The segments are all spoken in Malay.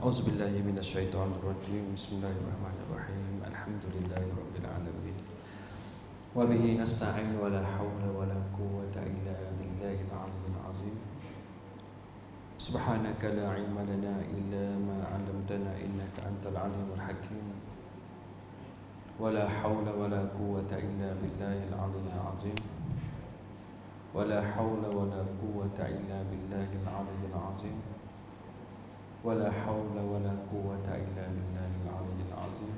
A'udzubillahi minasyaitonirrajim. Bismillahirrahmanirrahim. Alhamdulillahi rabbil alamin. Wa bihi nasta'in wa la hawla wa la quwwata illa billahil aliyyil azim. Subhanaka la ilma lana illa ma 'allamtana innaka antal alimul hakim. Wa la hawla wa la quwwata illa billahil aliyyil azim. Wa la hawla wa la quwwata illa billahil aliyyil azim. ولا حول ولا قوة إلا بالله العلي العظيم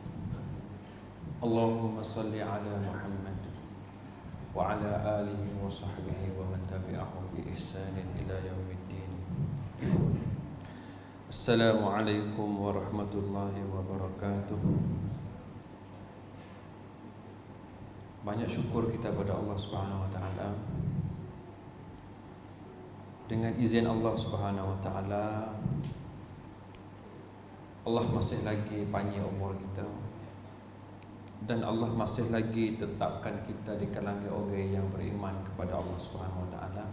اللهم صل على محمد وعلى آله وصحبه ومن تبعهم بإحسان إلى يوم الدين السلام عليكم ورحمة الله وبركاته. Banyak syukur kita pada Allah Subhanahu wa taala. Dengan izin Allah Subhanahu wa taala, Allah masih lagi panjang umur kita, dan Allah masih lagi tetapkan kita di kalangan orang yang beriman kepada Allah Subhanahu wa taala.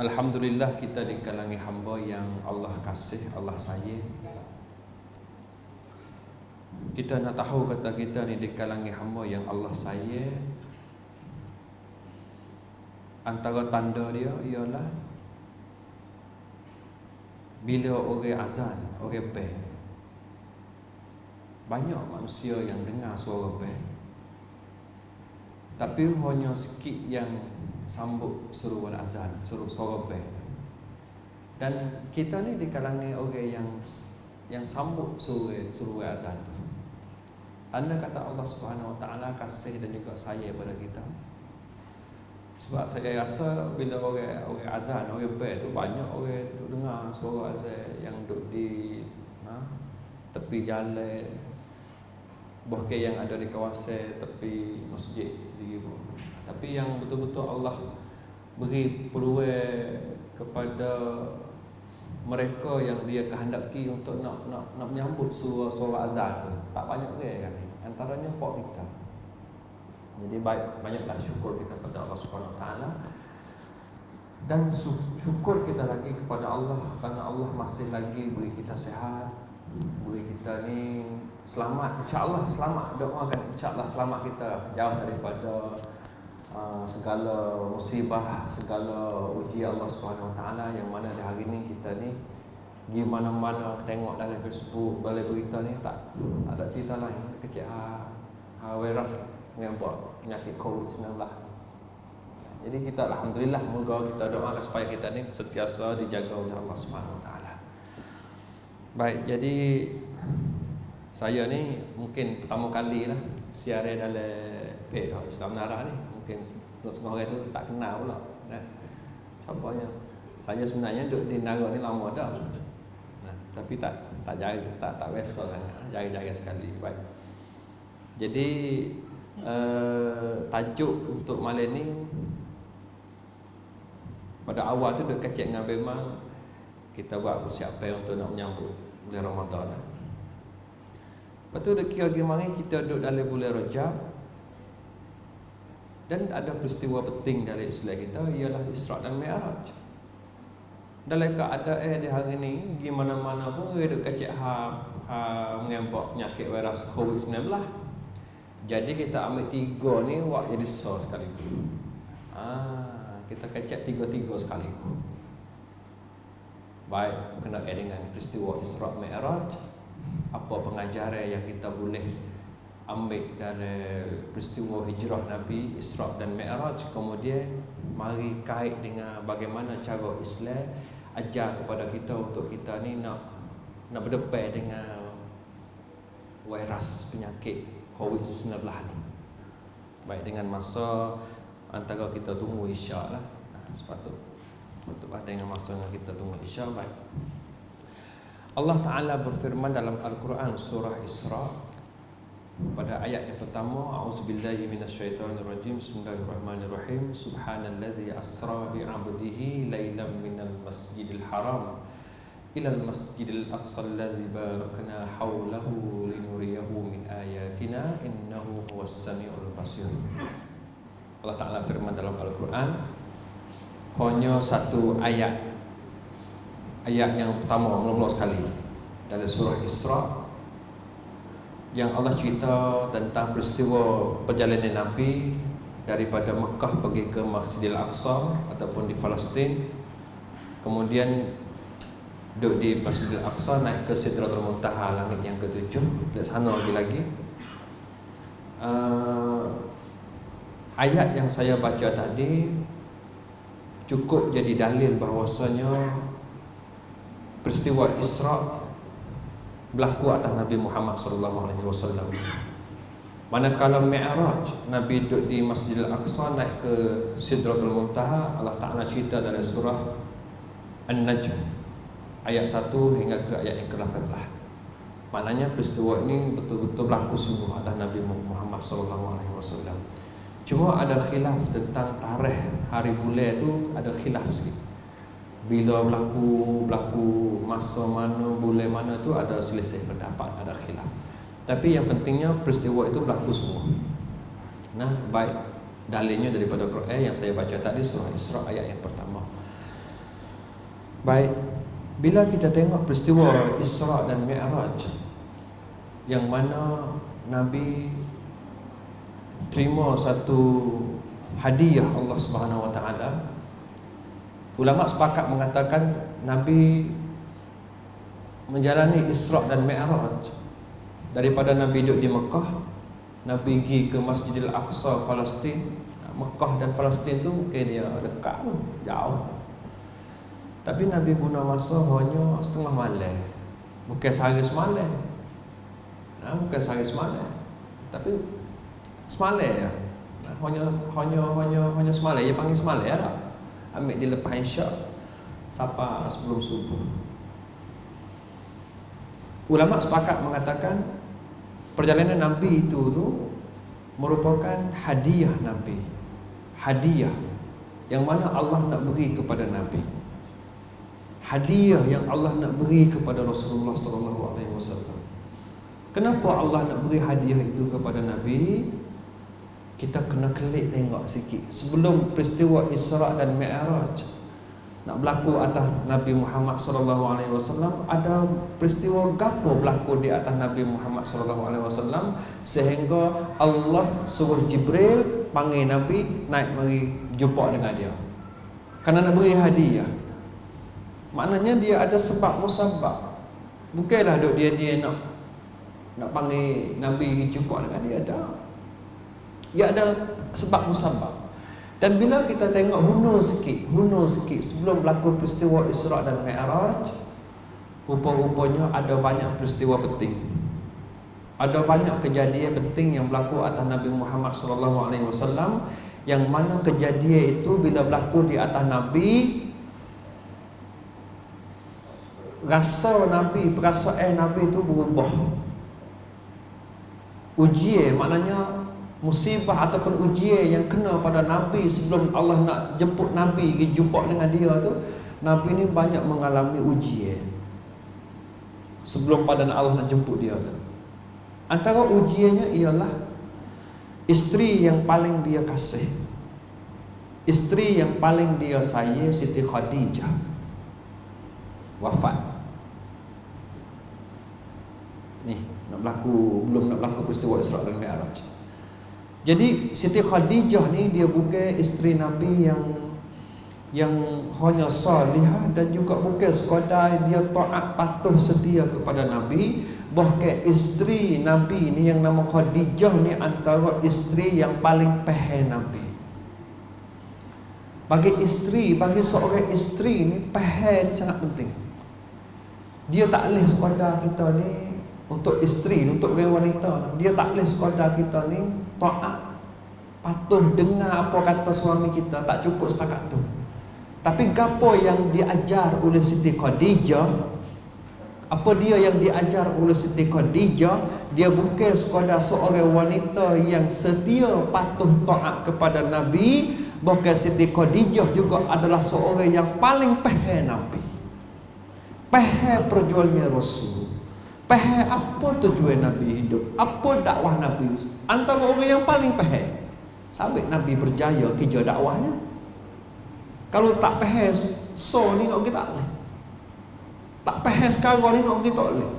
Alhamdulillah, kita di kalangan hamba yang Allah kasih, Allah sayang. Kita nak tahu kata kita ni di kalangan hamba yang Allah sayang, antara tanda dia ialah bila orang azan, orang bel, banyak manusia yang dengar suara bel, tapi hanya sikit yang sambut seruan azan, suara bel. Dan kita ni di kalangan orang yang sambut seruan azan tu. Tanda kata Allah Subhanahu wa taala kasih dan juga sayang pada kita. Sebab saya rasa bila orang azan, orang bel tu, banyak orang duduk dengar suara azan yang duduk di tepi jalan, bahkan yang ada di kawasan tepi masjid sendiri pun. Tapi yang betul-betul Allah beri peluang kepada mereka yang dia kehendaki untuk nak menyambut suara azan tu, tak banyak orang kan. Antaranya pok kita. Jadi banyaklah syukur kita kepada Allah Subhanahu wa taala. Dan syukur kita lagi kepada Allah kerana Allah masih lagi beri kita sihat, beri kita ni selamat. InsyaAllah selamat. Doakan insyaAllah selamat kita jauh daripada segala musibah, segala ujian Allah Subhanahu wa taala. Yang mana di hari ni kita ni pergi mana-mana tengok dalam Facebook, dalam berita ni tak ada cerita lain kecil virus yang buat penyakit COVID-19. Jadi kita alhamdulillah, moga kita doakan supaya kita ni sentiasa dijaga oleh Allah Subhanahu wa taala. Baik, jadi saya ni mungkin pertama kali lah siaran dalam page Islam Nara ni. Mungkin semua orang tu tak kenal pula siapanya. Saya sebenarnya duduk di Nara ni lama dah. Tapi tak jaga, tak biasa sangat. Jaga-jaga sekali. Baik. Jadi tajuk untuk malam ni pada awal tu duk kecil dengan memang kita buat persiapan untuk nak menyambut bulan Ramadan. Lepas tu dah kira gimana kita duduk dalam bulan Rajab, dan ada peristiwa penting dari Islam kita ialah Isra' dan Mi'raj. Dalam keadaan di hari ni gimana-mana pun dia duk kecil mengempak penyakit virus COVID-19. Jadi kita ambil tiga ni buat jadi so sekaligus. Kita kecek tiga-tiga sekaligus. Baik, berkenaan dengan peristiwa Isra' Mi'raj, apa pengajaran yang kita boleh ambil dari peristiwa hijrah Nabi Isra' dan Mi'raj. Kemudian mari kait dengan bagaimana cara Islam ajar kepada kita untuk kita ni nak berdepan dengan virus penyakit COVID-19 ni. Baik, dengan masa antara kita tunggu Isya' lah. Sepatutlah dengan masa yang kita tunggu Isya'. Baik, Allah Ta'ala berfirman dalam Al-Quran surah Isra' pada ayat yang pertama, a'udzubillahi minasyaitonirrajim, bismillahirrahmanirrahim, subhanallazi asra bi'abdihi lailan minal masjidil haram ilal masjidil aqsa allazi barakna haulahu linuriyahu min ayatina innahu huwas samiul basir. Allah Ta'ala firman dalam Al-Quran, hanya satu ayat ayat yang pertama mula-mula sekali dalam surah Isra, yang Allah cerita tentang peristiwa perjalanan Nabi daripada Mekah pergi ke Masjidil Aqsa ataupun di Palestin, kemudian duduk di Masjidil Aqsa, naik ke Sidratul Muntaha, langit yang ke-7, dari sana lagi. Ayat yang saya baca tadi cukup jadi dalil bahawasanya peristiwa Isra berlaku atas Nabi Muhammad SAW. Manakala Mi'raj, Nabi duduk di Masjidil Aqsa, naik ke Sidratul Muntaha, Allah Ta'ala cerita dari surah An-Najm ayat 1 hingga ke ayat yang ke-18. Maknanya peristiwa ini betul-betul berlaku sungguh atas Nabi Muhammad SAW. Cuma ada khilaf tentang tarikh hari bulan tu, ada khilaf sikit. Bila berlaku masa mana, bulan mana tu ada selisih pendapat, ada khilaf. Tapi yang pentingnya peristiwa itu berlaku semua. Nah, baik dalilnya daripada Quran yang saya baca tadi, surah Isra ayat yang pertama. Baik, bila kita tengok peristiwa Isra dan Mi'raj, yang mana Nabi terima satu hadiah Allah Subhanahu Wa Taala, ulama sepakat mengatakan Nabi menjalani Isra dan Mi'raj daripada Nabi duduk di Mekah, Nabi pergi ke Masjidil Aqsa Palestin. Mekah dan Palestin tu mungkin dia dekat tu, jauh. Tapi Nabi guna masa hanya setengah malam, bukan sehari semalam. Bukan sehari semalam, tapi semalam ya. Hanya semalam, dia panggil semalam ya tak? Ambil dia lepas Isyak sampai sebelum subuh. Ulama sepakat mengatakan perjalanan Nabi itu merupakan hadiah Nabi. Hadiah yang mana Allah nak beri kepada Nabi. Hadiah yang Allah nak beri kepada Rasulullah SAW. Kenapa Allah nak beri hadiah itu kepada Nabi? Kita kena kelik tengok sikit. Sebelum peristiwa Isra dan Mi'raj nak berlaku atas Nabi Muhammad SAW, ada peristiwa gapo berlaku di atas Nabi Muhammad SAW sehingga Allah suruh Jibril panggil Nabi naik mari jumpa dengan dia. Kerana nak beri hadiah. Maknanya dia ada sebab musabab. Bukanlah duk dia nak panggil Nabi jumpa dengan dia, ada. Ia ada sebab musabab. Dan bila kita tengok hunu sikit sebelum berlaku peristiwa Isra dan Mi'raj, rupa-rupanya ada banyak peristiwa penting. Ada banyak kejadian penting yang berlaku atas Nabi Muhammad SAW, yang mana kejadian itu bila berlaku di atas Nabi, rasa Nabi, perasaan Nabi itu berubah. Ujian, maknanya musibah ataupun ujian yang kena pada Nabi sebelum Allah nak jemput Nabi pergi jumpa dengan dia tu, Nabi ni banyak mengalami ujian sebelum pada Allah nak jemput dia tu. Antara ujiannya ialah isteri yang paling dia kasih, isteri yang paling dia sayang, Siti Khadijah, wafat. Ni belum nak berlaku peristiwa Isra dan Mi'raj. Jadi Siti Khadijah ni dia bukan isteri Nabi yang hanya salihah, dan juga bukan sekadar dia taat patuh setia kepada Nabi. Bahkan isteri Nabi ni yang nama Khadijah ni antara isteri yang paling faham Nabi. Bagi seorang isteri ni, faham ni sangat penting. Dia tak boleh sekadar kita ni untuk isteri, untuk orang wanita, dia tak boleh sekadar kita ni taat patuh dengar apa kata suami kita, tak cukup setakat tu. Tapi gapo yang diajar oleh Siti Khadijah, apa dia yang diajar oleh Siti Khadijah, dia bukan sekadar seorang wanita yang setia patuh taat kepada Nabi, bahkan Siti Khadijah juga adalah seorang yang paling faham Nabi, faham perjuangan Rasul, faham apa tujuan Nabi hidup, apa dakwah Nabi. Antara orang yang paling faham. Sampai Nabi berjaya kerja dakwahnya. Kalau tak faham, so ni nak kita tak boleh. Tak faham sekarang ni nak pergi tak boleh.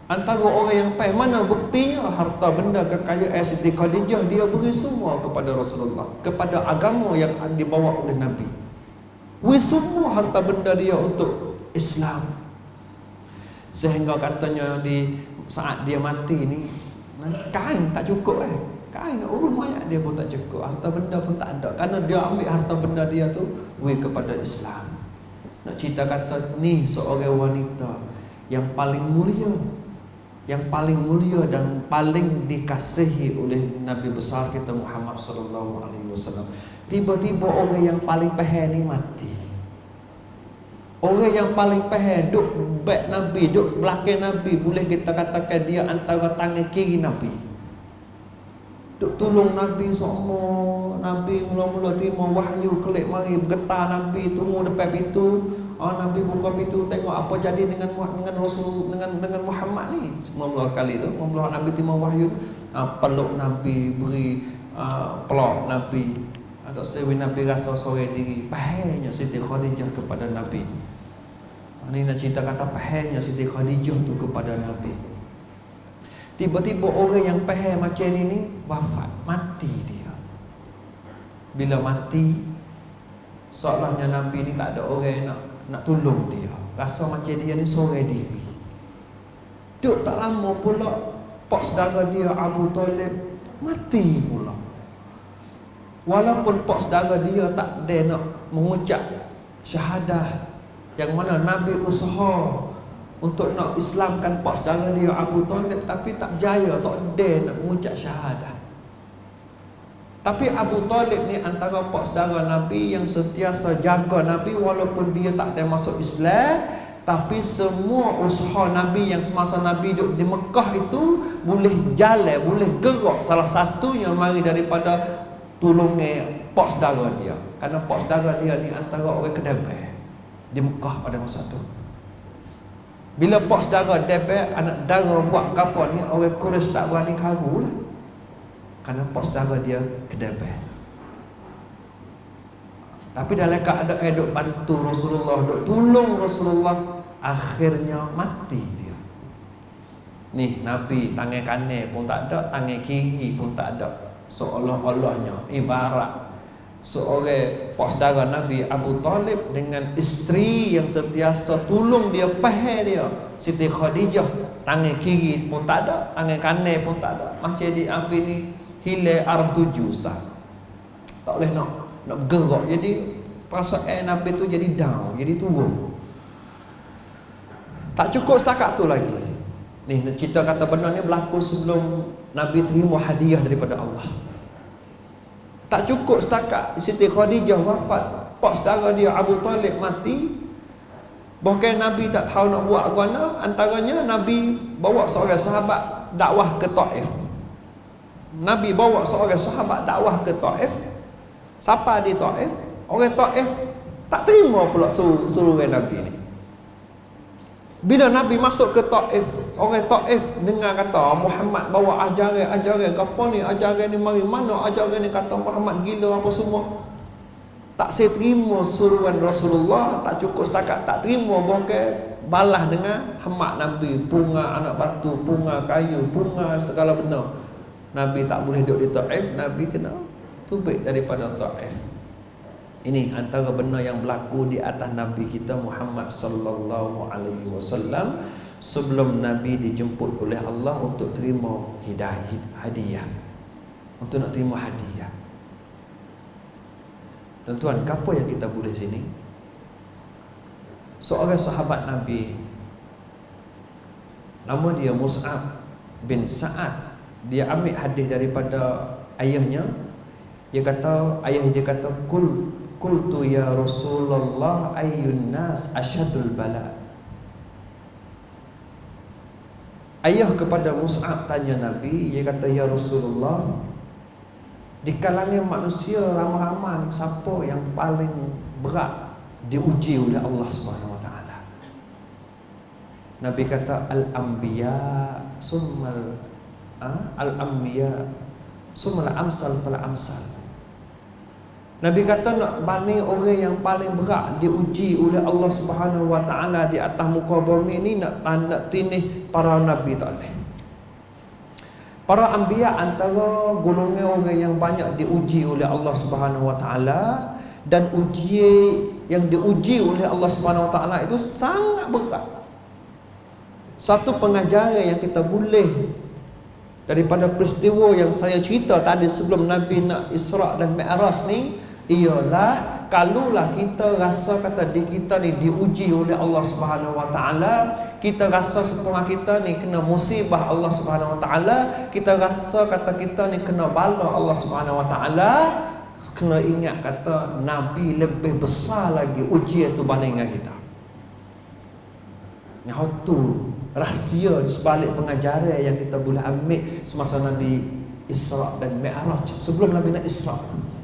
Antara orang yang faham, mana buktinya harta benda kekayaan Siti Khadijah dia beri semua kepada Rasulullah, kepada agama yang dibawa oleh Nabi. Semua harta benda dia untuk Islam. Sehingga katanya di saat dia mati ni, kain tak cukup kain urus mayat dia pun tak cukup, harta benda pun tak ada, kerana dia ambil harta benda dia tu kepada Islam. Nak cerita kata ni seorang wanita yang paling mulia, dan paling dikasihi oleh Nabi besar kita Muhammad sallallahu alaihi wasallam. Tiba-tiba orang yang paling pahal ni mati. Orang yang paling pahal duk back Nabi, duk belakang Nabi, boleh kita katakan dia antara tangan kiri Nabi. Duk tolong Nabi semua. Nabi mula-mula terima wahyu, kelip mari bergetar Nabi, tunggu depan pintu. Nabi buka pintu, tengok apa jadi dengan Rasul, dengan Muhammad ni. Mula-mula kali tu, mula Nabi terima wahyu tu, peluk Nabi, beri peluk Nabi. Atau sewi Nabi rasa sorang diri. Pahalnya Siti Khadijah kepada Nabi. Ini nak cerita kata pahalnya Siti Khadijah tu kepada Nabi. Tiba-tiba orang yang pahal macam ni wafat, mati dia. Bila mati, seolahnya Nabi ni tak ada orang yang nak tolong dia. Rasa macam dia ni sorang diri. Duk tak lama pula pak saudara dia Abu Talib mati pula. Walaupun pak saudara dia tak ada nak mengucap syahadah, yang mana Nabi usaha untuk nak Islamkan pak saudara dia Abu Talib, tapi tak jaya, tak ada nak mengucap syahadah. Tapi Abu Talib ni antara pak saudara Nabi yang sentiasa jaga Nabi, walaupun dia tak ada masuk Islam, tapi semua usaha Nabi yang semasa Nabi duduk di Mekah itu boleh jalan, boleh gerak. Salah satunya mari daripada tolongnya pak saudara dia. Kerana pak saudara dia ni antara orang Kedabai di Mekah pada masa tu. Bila pak saudara Dabai anak dara buat kapal ni, orang Quraisy tak berani karu lah. Kerana pak saudara dia Kedabai. Tapi dalam keadaan duk bantu Rasulullah, duk tolong Rasulullah, akhirnya mati dia. Ni Nabi tangan kanan pun tak ada, tangan kiri pun tak ada. Seolah-olahnya ibarat seorang pak saudara Nabi Abu Talib dengan isteri yang sentiasa tolong dia, pahal dia Siti Khadijah, tangan kiri pun tak ada, tangan kanan pun tak ada. Macam diambil ni hilang arah tuju, ustaz. Tak boleh nak bergerak. Jadi perasaan Nabi tu jadi down, jadi turun. Tak cukup setakat tu lagi. Ni cerita kata benar ni berlaku sebelum Nabi terima hadiah daripada Allah. Tak cukup setakat Siti Khadijah wafat, pak saudara dia Abu Talib mati, bahkan Nabi tak tahu nak buat mana. Antaranya Nabi bawa seorang sahabat dakwah ke Taif. Nabi bawa seorang sahabat dakwah ke Taif. Siapa di Taif? Orang Taif tak terima pula suruh Nabi ni. Bila Nabi masuk ke Taif, orang Taif dengar kata Muhammad bawa ajaran apa ni, ajaran ni mari mana, ajaran ni kata Muhammad gila apa semua. Tak saya terima suruhan Rasulullah, tak cukup setakat tak terima, bahkan balas dengan hamak Nabi, bunga anak batu, bunga kayu, bunga segala benda. Nabi tak boleh duduk di Taif, Nabi kena tubik daripada Taif. Ini antara benda yang berlaku di atas Nabi kita Muhammad sallallahu alaihi wasallam sebelum Nabi dijemput oleh Allah untuk terima hadiah, untuk nak terima hadiah. Tuan-tuan, apa yang kita boleh sini? Seorang sahabat Nabi, nama dia Mus'ab bin Sa'ad, dia ambil hadis daripada ayahnya. Dia kata, ayah dia kata, Qultu ya Rasulullah ayyun nas asyadul bala. Ayah kepada Mus'ab tanya Nabi, dia kata, ya Rasulullah, di kalangan manusia ramai-ramai siapa yang paling berat diuji oleh Allah Subhanahu wa taala? Nabi kata al-anbiya summal al-anbiya summal amsal fal amsal. Nabi kata nak banding orang yang paling berat diuji oleh Allah Subhanahu Wa Taala di atas muka bumi ni, nak tinih para nabi tak boleh. Para anbiya antara golongan orang yang banyak diuji oleh Allah Subhanahu Wa Taala, dan yang diuji oleh Allah Subhanahu Wa Taala itu sangat berat. Satu pengajaran yang kita boleh daripada peristiwa yang saya cerita tadi sebelum Nabi nak Isra' dan Mi'raj ni, ialah kalaulah kita rasa kata diri kita ni diuji oleh Allah Subhanahu Wa Taala, kita rasa sepengah kita ni kena musibah Allah Subhanahu Wa Taala, kita rasa kata kita ni kena bala Allah Subhanahu Wa Taala, kena ingat kata Nabi lebih besar lagi ujian tu banding dengan kita. Yang tu rahsia di sebalik pengajaran yang kita boleh ambil semasa Nabi Isra' dan Mi'raj, sebelum Nabi nak Isra'.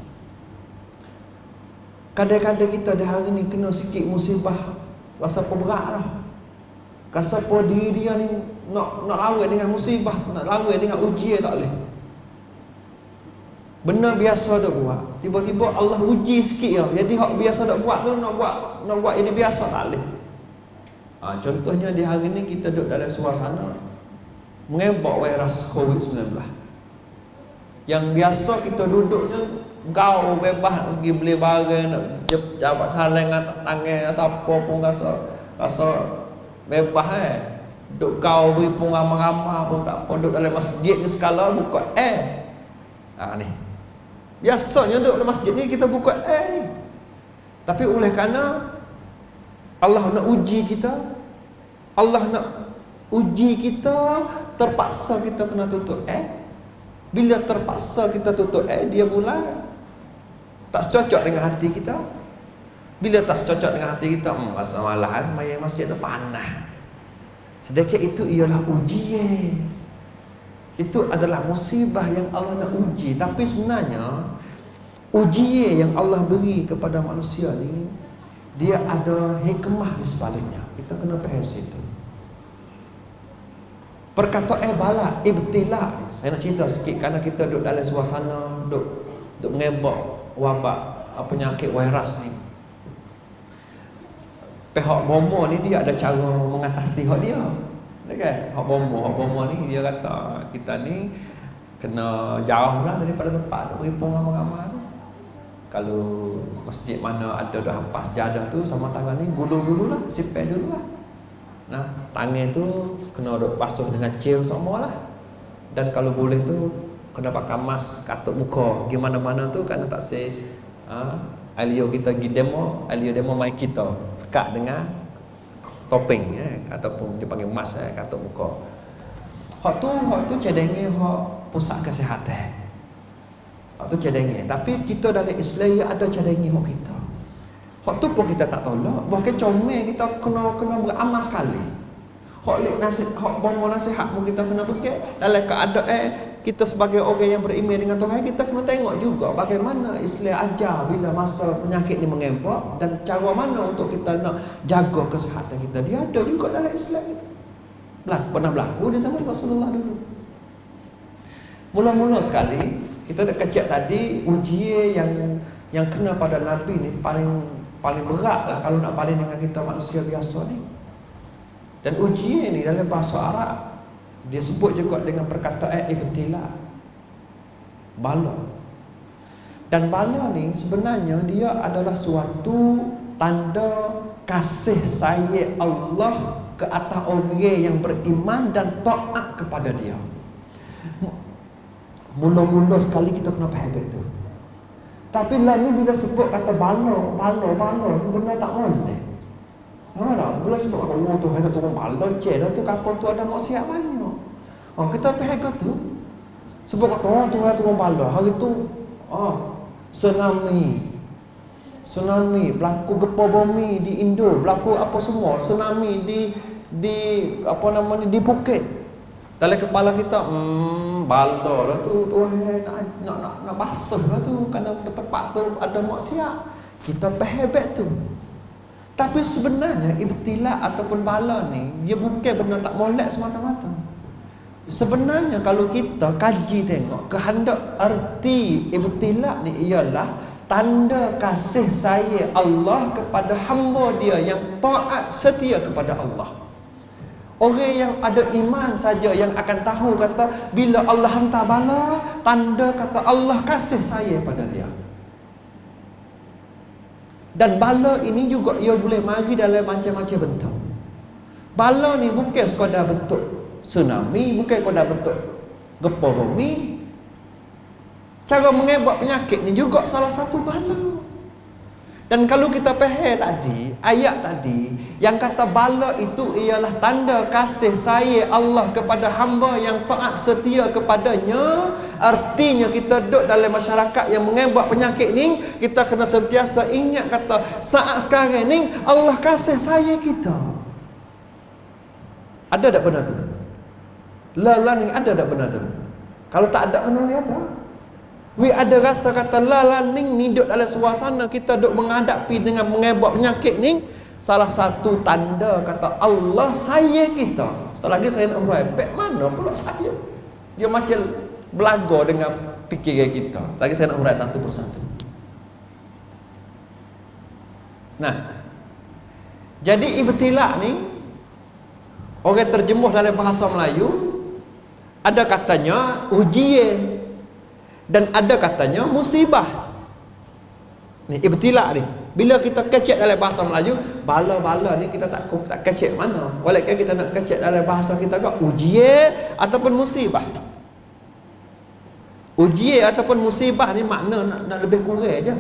Kadang-kadang kita di hari ni kena sikit musibah, rasa berat lah. Rasa diri dia ni nak lawan dengan musibah, nak lawan dengan ujian tak boleh. Benda biasa dak buat, tiba-tiba Allah uji sikit ya. Jadi hak biasa dak buat tu nak buat ini biasa tak boleh. Contohnya di hari ni kita duduk dalam suasana mengebak virus COVID-19. Yang biasa kita duduknya gau bebas pergi beli barang, nak jabat saling tangan siapa pun rasa bebas duduk gau beri pun ramai-ramai pun tak apa, duduk dalam masjid ni sekala buka ni. Biasanya duduk dalam masjid ni kita buka ni. Tapi oleh kerana Allah nak uji kita, terpaksa kita kena tutup Bila terpaksa kita tutup dia mula tak cocok dengan hati kita. Bila tak cocok dengan hati kita, masa malah sembahyang masjid tu panas. Sedekah itu ialah ujian. Itu adalah musibah yang Allah nak uji. Tapi sebenarnya ujian yang Allah beri kepada manusia ni, dia ada hikmah di sebaliknya. Kita kena faham situ. Perkataan bala, ibtila. Saya nak cerita sikit kerana kita duduk dalam suasana duduk mengebak wabak penyakit virus ni. Pihak bomo ni dia ada cara mengatasi hak dia. Kan? Hak bomo ni dia kata kita ni kena jauh lah daripada tempat berhimpun ramai-ramai tu. Kalau masjid mana ada dah hampas jadah tu sama tangan ni, gulung dululah, sipel dululah. Nah, tangan tu kena duk basuh dengan cil semua lah. Dan kalau boleh tu kena pakai mask katuk muka. Gimana-mana tu kan tak say alio kita pergi demo mai kita sekat dengan topeng ataupun dia panggil mask katuk muka. Hak tu cadangan hak pusat kesihatan. Itu cadangan. Tapi kita dalam Islam ada cadangan hak kita. Hak tu pun kita tak tolak. Bahkan comel kita kena beramal sekali. Hak bomo nasihat pun kita kena pakai. Dalam keadaan kita sebagai orang yang beriman dengan Tuhan, kita kena tengok juga bagaimana Islam ajar bila masa penyakit ni mengempak, dan cara mana untuk kita nak jaga kesihatan kita. Dia ada juga dalam Islam kita. Pernah berlaku di zaman Rasulullah dulu. Mula-mula sekali kita dah kecek tadi, ujian yang kena pada Nabi ni paling berat lah kalau nak banding dengan kita manusia biasa ni. Dan ujian ni dalam bahasa Arab dia sebut juga dengan perkataan ibtila, bala. Dan bala ni sebenarnya dia adalah suatu tanda kasih sayang Allah ke atas orang yang beriman dan taat kepada dia. Mula-mula sekali kita kena faham itu. Tapi lah ni bila sebut kata bala, benda tak boleh. Nampak tak? Bila sebut kata tu hendak turun bala je dah tu kapal tu ada maksiat banyak. Kita faham tu. Sebut kata tu hendak turun bala. Hari tu tsunami berlaku gempa bumi di Indo, berlaku apa semua, tsunami di apa namanya di Phuket. Dalam kepala kita bala lah tu Tuhan nak basuh lah tu kerana tempat tu ada maksiat. Kita faham tu. Tapi sebenarnya ibtila ataupun bala ni dia bukan benda tak molek semata-mata. Sebenarnya kalau kita kaji tengok kehendak arti ibtila ni ialah tanda kasih sayang Allah kepada hamba dia yang taat setia kepada Allah. Orang yang ada iman saja yang akan tahu kata bila Allah hantar bala, tanda kata Allah kasih sayang pada dia. Dan bala ini juga ia boleh mari dalam macam-macam bentuk. Bala ni bukan sekadar bentuk tsunami, bukan sekadar bentuk gempa bumi. Cara mengebak penyakit ni juga salah satu bala. Dan kalau kita faham tadi, ayat tadi yang kata bala itu ialah tanda kasih sayang Allah kepada hamba yang taat setia kepadanya. Artinya kita duduk dalam masyarakat yang mengebak penyakit ni, kita kena sentiasa ingat kata saat sekarang ni Allah kasih sayang kita. Ada tak benar tu? Lalan ada tak benar tu? Kalau tak ada kena lihat ada. We ada rasa kata lalaning ni duduk dalam suasana kita duduk menghadapi dengan mengebak penyakit ni, salah satu tanda kata Allah sayang kita. Setelah lagi saya nak urai, baik mana pula sayang? Dia macam belaga dengan fikiran kita. Setelah lagi saya nak urai satu persatu. Nah, jadi ibtilak ni orang terjemuh dalam bahasa Melayu ada katanya ujian dan ada katanya musibah. Ni ibtilak ni. Bila kita kecek dalam bahasa Melayu, bala-bala ni kita tak kecek mana. Walaupun kita nak kecek dalam bahasa kita ke ujian ataupun musibah. Ujian ataupun musibah ni makna nak lebih kurang aja.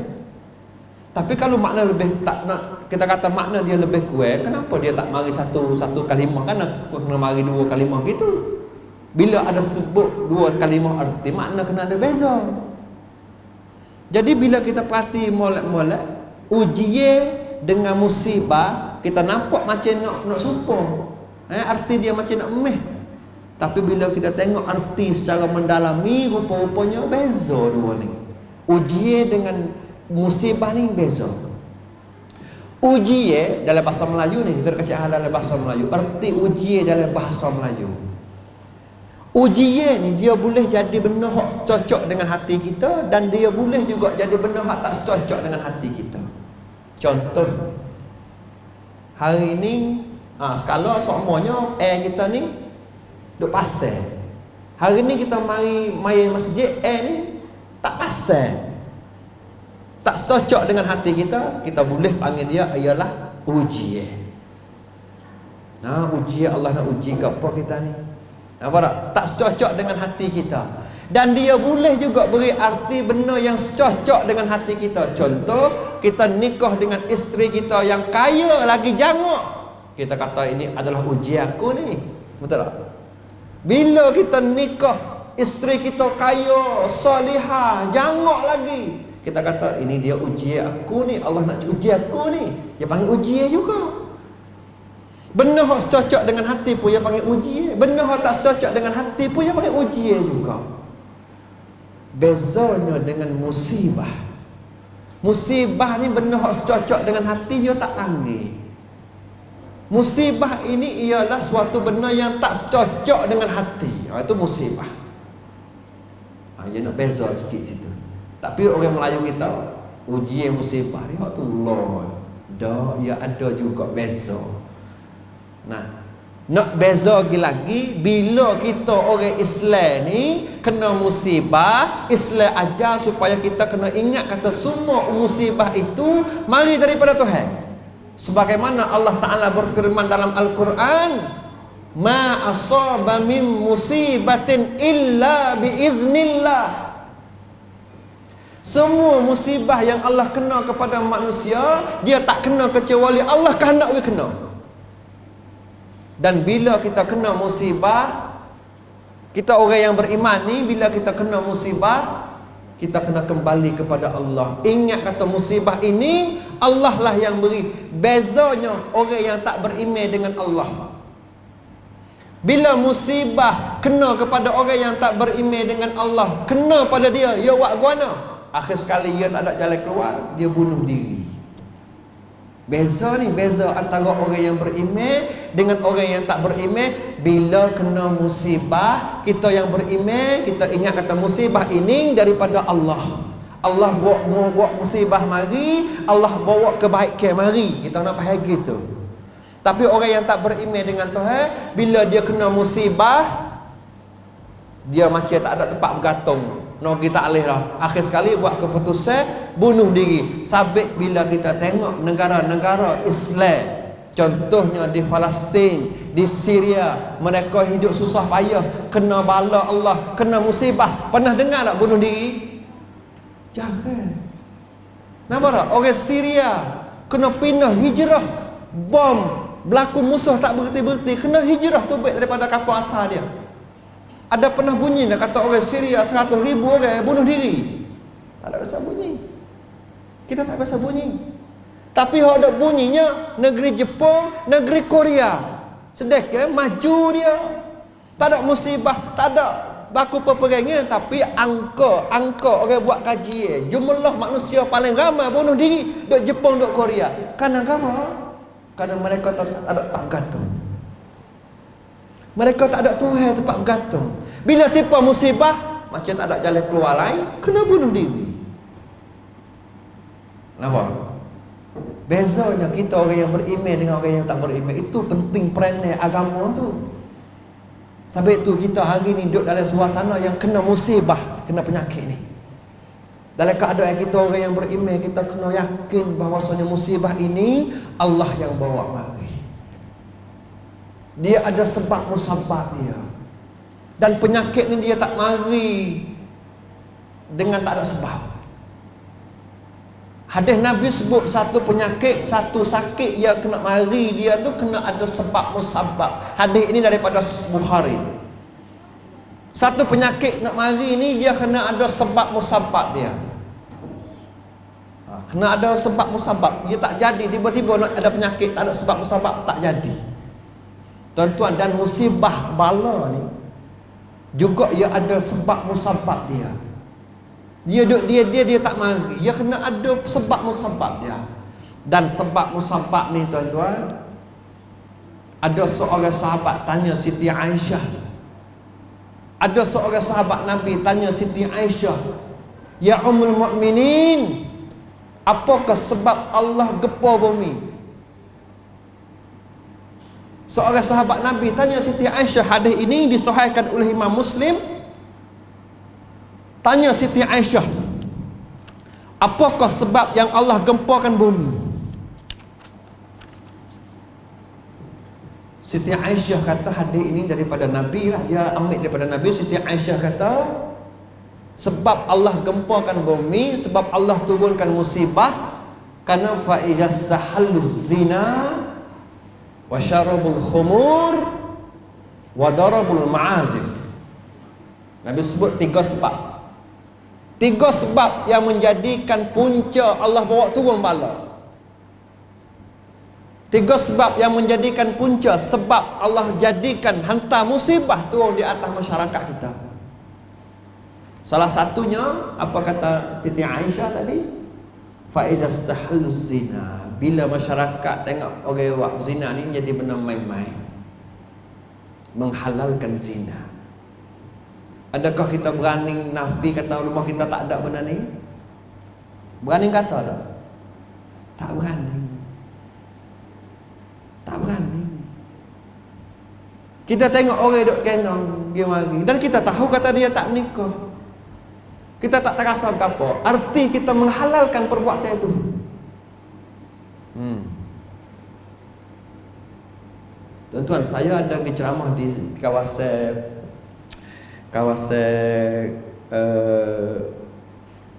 Tapi kalau makna lebih tak nak, kita kata makna dia lebih kurang, kenapa dia tak mari satu kalimah? Kan aku kena mari dua kalimah gitu. Bila ada sebut dua kalimah arti, makna kena ada beza. Jadi bila kita perhati molek-molek ujian dengan musibah, kita nampak macam nak supo. Arti dia macam nak meh. Tapi bila kita tengok arti secara mendalami, rupa-rupanya beza dua ni. Ujian dengan musibah ni beza. Ujian dalam bahasa Melayu ni, kita kasih hal dalam bahasa Melayu. Arti ujian dalam bahasa Melayu, ujian ni dia boleh jadi benda hak cocok dengan hati kita, dan dia boleh juga jadi benda hak tak cocok dengan hati kita. Contoh, hari ni skala semuanya kita ni duk pasal. Hari ni kita mari main masjid ni tak pasal, tak cocok dengan hati kita, kita boleh panggil dia ialah ujian. Ujian Allah nak uji ke apa kita ni? Apa tak? Tak cocok dengan hati kita. Dan dia boleh juga beri arti benda yang cocok dengan hati kita. Contoh, kita nikah dengan isteri kita yang kaya lagi jangok. Kita kata ini adalah ujian aku ni. Betul tak? Bila kita nikah, isteri kita kaya, solihah, jangok lagi, kita kata ini dia ujian aku ni. Allah nak uji aku ni. Dia panggil ujian juga. Benda yang cocok dengan hati pun dia panggil ujian. Benda yang tak cocok dengan hati pun dia panggil ujian juga. Bezanya dengan musibah. Musibah ni benda yang cocok dengan hati dia tak panggil. Musibah ini ialah suatu benda yang tak cocok dengan hati. Itu musibah. Dia nak beza sikit situ. Tapi orang Melayu kita, ujian musibah ni tu Allah. Dah, ia ada juga beza. Nah, nak beza lagi bila kita orang Islam ni kena musibah, Islam ajar supaya kita kena ingat kata semua musibah itu mari daripada Tuhan. Sebagaimana Allah Ta'ala berfirman dalam Al-Quran, ma asaba min musibatin illa biiznillah. Semua musibah yang Allah kena kepada manusia, dia tak kena kecuali Allah kehendak we kena. Dan bila kita kena musibah, kita orang yang beriman ni, bila kita kena musibah, kita kena kembali kepada Allah. Ingat kata musibah ini Allah lah yang beri. Bezanya orang yang tak beriman dengan Allah. Bila musibah kena kepada orang yang tak beriman dengan Allah, kena pada dia, dia buat guna. Akhir sekali dia tak ada jalan keluar, dia bunuh diri. Beza ni, beza antara orang yang beriman dengan orang yang tak beriman. Bila kena musibah, kita yang beriman, kita ingat kata musibah ini daripada Allah. Allah buat musibah mari, Allah bawa kebaikan mari. Kita nak faham gitu. Tapi orang yang tak beriman dengan Tuhan, bila dia kena musibah, dia macam tak ada tempat bergantung. No, kita alih dah. Akhir sekali buat keputusan bunuh diri. Sabit bila kita tengok negara-negara Islam, contohnya di Palestin, di Syria, mereka hidup susah payah, kena bala Allah, kena musibah. Pernah dengar tak bunuh diri? Jangan. Nampak tak? Orang Syria kena pindah hijrah, bom berlaku musuh tak berhenti-berhenti, kena hijrah tu baik daripada kapal asal dia. Ada pernah bunyi nak kata orang Syria 100,000 orang bunuh diri? Tak ada biasa bunyi. Kita tak biasa bunyi. Tapi ada bunyinya negeri Jepun, negeri Korea. Sedekah maju dia. Tak ada musibah, tak ada baku peperangan, tapi angka orang buat kaji, jumlah manusia paling ramai bunuh diri duk Jepun, duk Korea. Karena apa? Karena mereka tak ada tempat bergantung. Mereka tak ada Tuhan tempat bergantung. Bila tipu musibah, macam tak ada jalan keluar lain, kena bunuh diri. Kenapa? Bezanya kita orang yang beriman dengan orang yang tak beriman. Itu penting peranan agama tu. Sebab itu kita hari ni duduk dalam suasana yang kena musibah, kena penyakit ni. Dalam keadaan kita orang yang beriman, kita kena yakin bahawasanya musibah ini Allah yang bawa mari. Dia ada sebab musabab dia. Dan penyakit ni dia tak mari dengan tak ada sebab. Hadis Nabi sebut satu penyakit, satu sakit yang kena mari dia tu kena ada sebab musabab. Hadis ini daripada Bukhari. Satu penyakit nak mari ni dia kena ada sebab musabab dia. Kena ada sebab musabab. Dia tak jadi tiba-tiba nak ada penyakit tak ada sebab musabab, tak jadi. Tuan-tuan, dan musibah bala ni juga ia ada sebab musabab dia. Dia tak mari, dia kena ada sebab musabab dia. Dan sebab musabab ni tuan-tuan, ada seorang sahabat tanya Siti Aisyah. Ada seorang sahabat Nabi tanya Siti Aisyah, "Ya Ummul Mukminin, apakah sebab Allah gempur bumi?" Seorang sahabat Nabi tanya Siti Aisyah. Hadis ini disahihkan oleh Imam Muslim. Tanya Siti Aisyah, apakah sebab yang Allah gemparkan bumi? Siti Aisyah kata, hadis ini daripada Nabi lah, dia ambil daripada Nabi. Siti Aisyah kata, sebab Allah gemparkan bumi, sebab Allah turunkan musibah, karena fa ijastahallu zina wa syarabul khumur wa darabul ma'azif. Nabi sebut 3 sebab. 3 sebab yang menjadikan punca Allah bawa turun bala. 3 sebab yang menjadikan punca, sebab Allah jadikan hantar musibah turun di atas masyarakat kita. Salah satunya apa kata Siti Aisyah tadi? Fa ijastahallu zina. Bila masyarakat tengok orang buat zina ni jadi benda main-main, menghalalkan zina. Adakah kita berani nafi kata rumah kita tak ada benda ni? Berani kata tak? Tak berani. Tak berani. Kita tengok orang duk kenong dia mari, dan kita tahu kata dia tak nikah. Kita tak terasa apa. Arti kita menghalalkan perbuatan itu. Tuan-tuan, saya ada ceramah di kawasan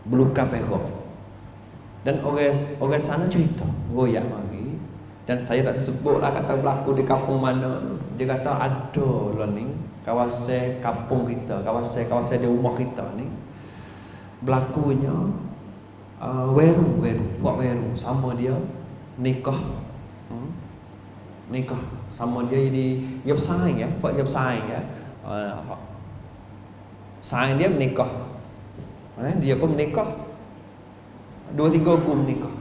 Belukar Perak, dan orang sana cerita royak mari, dan saya tak sebut lah kata berlaku di kampung mana. Dia kata ada lah ni kawasan kampung kita, kawasan di rumah kita ni berlakunya buat weru sama dia nikah sama dia, jadi dia bersaing ya, dia bersaing ya, saing dia menikah, dia pun menikah, 2-3 gum menikah,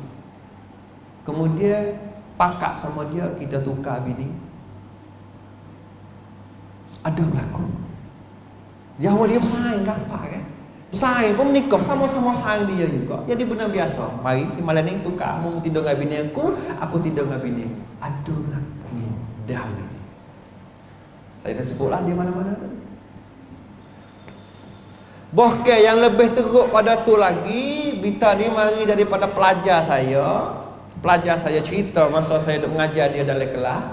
kemudian pakat sama dia, kita tukar bini. Ada berlaku dia bersaing gampang kan. Bersaing pun menikah, sama-sama saing dia juga. Jadi benar biasa. Mari malam ni tukar, mu tidur dengan bini aku tidur dengan bini. Ada laku dah ni. Saya dah sebutlah di mana-mana tu. Bahkan yang lebih teruk pada tu lagi, Bita ni mari daripada pelajar saya. Pelajar saya cerita masa saya duk mengajar dia dalam kelas.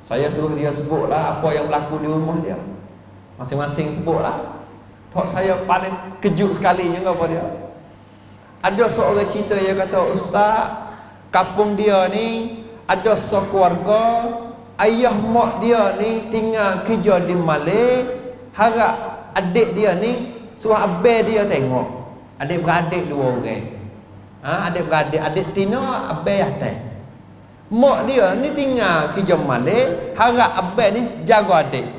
Saya suruh dia sebutlah apa yang berlaku di rumah dia. Masing-masing sebutlah. Tok saya paling kejut sekalinya apa dia. Ada seorang cerita yang kata, ustaz, kampung dia ni ada sekeluarga, ayah mak dia ni tinggal kerja di Malay, harap adik dia ni suruh abang dia tengok. Adik beradik dua orang. Adik beradik, adik Tina, abang atas. Mak dia ni tinggal kerja Malay, harap abang ni jaga adik.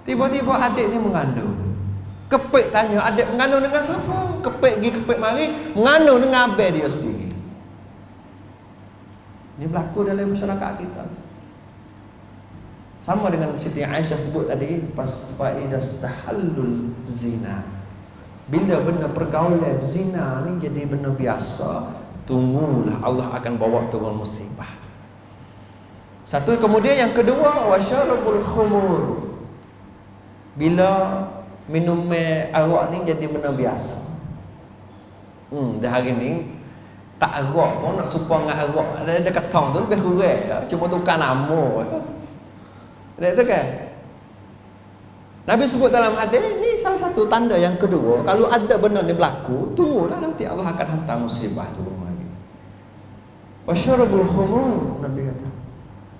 Tiba-tiba adik ni mengandung. Kepek tanya, adik mengandung dengan siapa? Kepek pergi kepek mari, mengandung dengan abang dia sendiri. Ini berlaku dalam masyarakat kita. Sama dengan Siti Aisyah sebut tadi, fa'idastahallul zina. Bila benda pergaulan zina ni jadi benda biasa, tunggulah Allah akan bawa turun musibah. Satu, kemudian yang kedua, wasyarabul khumur. Bila minum arak ni jadi benda biasa. Dah hari ni tak arak pun nak supaya dengan arak. Ada ketong tu lebih kurang ya. Cuma tukar nama. Itu kan? Nabi sebut dalam hadis ni salah satu tanda yang kedua, kalau ada benda ni berlaku, tunggulah nanti Allah akan hantar musibah turun lagi. Wasyarabul khumur, Nabi kata.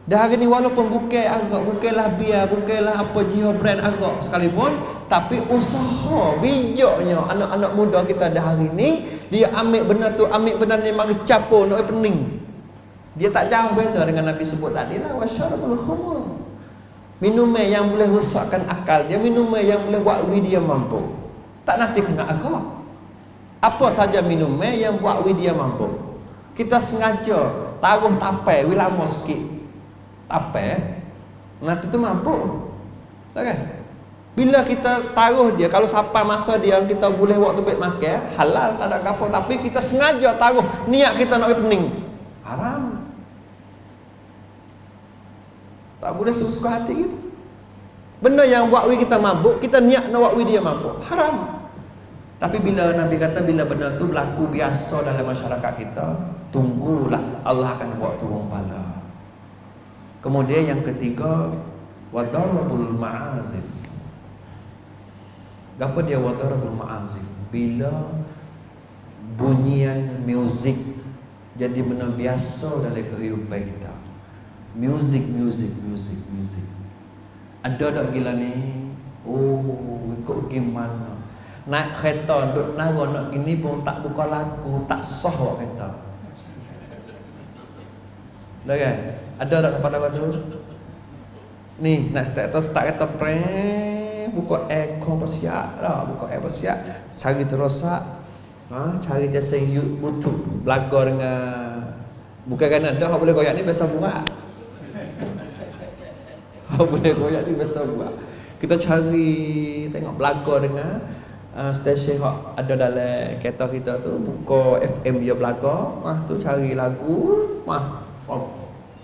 Dah hari ni walaupun bukan arak, bukanlah biar, bukanlah apa jihad brand arak sekalipun, tapi usaha bijaknya anak-anak muda kita dah hari ni, dia ambil benda tu, ambil benda ni mari capur nak pening. Dia tak jauh beza dengan Nabi sebut tadi lah, wasyarabul khumur. Minuman yang boleh rosakkan akal dia, minuman yang boleh buat dia mampu. Tak nanti kena arak. Apa saja minuman yang buat dia mampu. Kita sengaja taruh tapai, lama sikit. Apa nanti tu mampu, tak kan? Bila kita taruh dia, kalau sampai masa dia kita boleh waktu baik makan, halal tak ada apa, tapi kita sengaja taruh niat kita nak pening, haram. Tak boleh suka hati kita. Benda yang buat kita mabuk, kita niat nak buat dia mabuk, haram. Tapi bila Nabi kata bila benda tu berlaku biasa dalam masyarakat kita, tunggulah Allah akan buat turun bala. Kemudian yang ketiga, wadarabul ma'azif. Apa dia wadarabul ma'azif? Bila bunyian muzik jadi benda biasa dalam kehidupan kita. Muzik. Ada tak gila ni? Oh, ikut gimana? Naik kereta, duduk naga nak gini pun tak buka lagu, tak sah buat kereta. Dah kan? Ada tak pada tu? Ni nak start kereta buka aircon bersiap dah, buka air bersiap, cari terosak. Cari jasa YouTube belaga dengan bukan kan ada hak boleh koyak ni biasa buat. Hak boleh koyak ni biasa buat. Kita cari tengok belaga dengan stesen hak ada dalam kereta kita tu, buka FM dia belaga, tu cari lagu,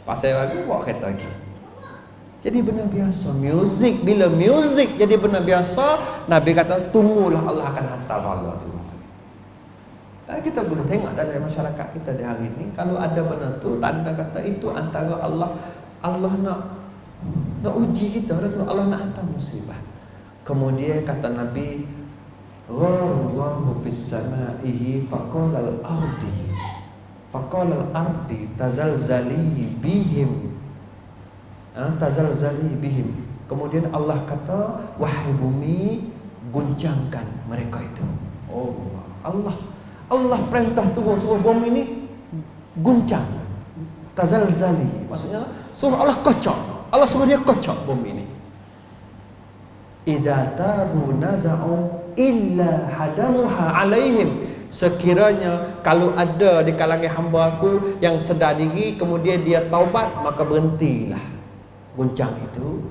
pasal lagu bawa kereta lagi. Jadi benar biasa muzik. Bila muzik jadi benar biasa, Nabi kata tunggulah Allah akan hantar bala tu. Dan kita boleh tengok dalam masyarakat kita di hari ini, kalau ada benar tu tanda kata itu antara Allah nak uji kita tu, Allah nak hantar musibah. Kemudian kata Nabi, Allahu fis samaihi faqala al-ardi tazalzali bihim. Kemudian Allah kata, wahai bumi, guncangkan mereka itu. Oh, Allah perintah turun suruh bumi ini guncang. Tazalzali, maksudnya suruh Allah kocok. Allah suruh dia kocok bumi ini. Iza tabu naza'u illa hadamuha alaihim. Sekiranya kalau ada di kalangan hamba aku yang sedar diri, kemudian dia taubat, maka berhentilah guncang itu.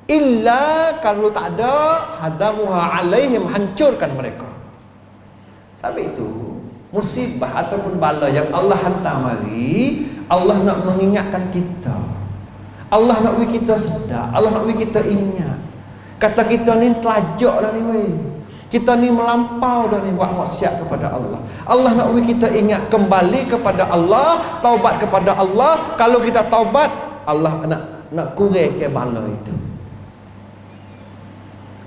Illa kalau tak ada, hadamuha alaihim, hancurkan mereka. Sampai itu musibah ataupun bala yang Allah hantar mari, Allah nak mengingatkan kita. Allah nak bagi kita sedar, Allah nak bagi kita ingat. Kata kita ni telajak dah ni weh. Kita ni melampau dah ni buat maksiat kepada Allah. Allah nak bagi kita ingat kembali kepada Allah, taubat kepada Allah. Kalau kita taubat, Allah nak kurangkan bala itu.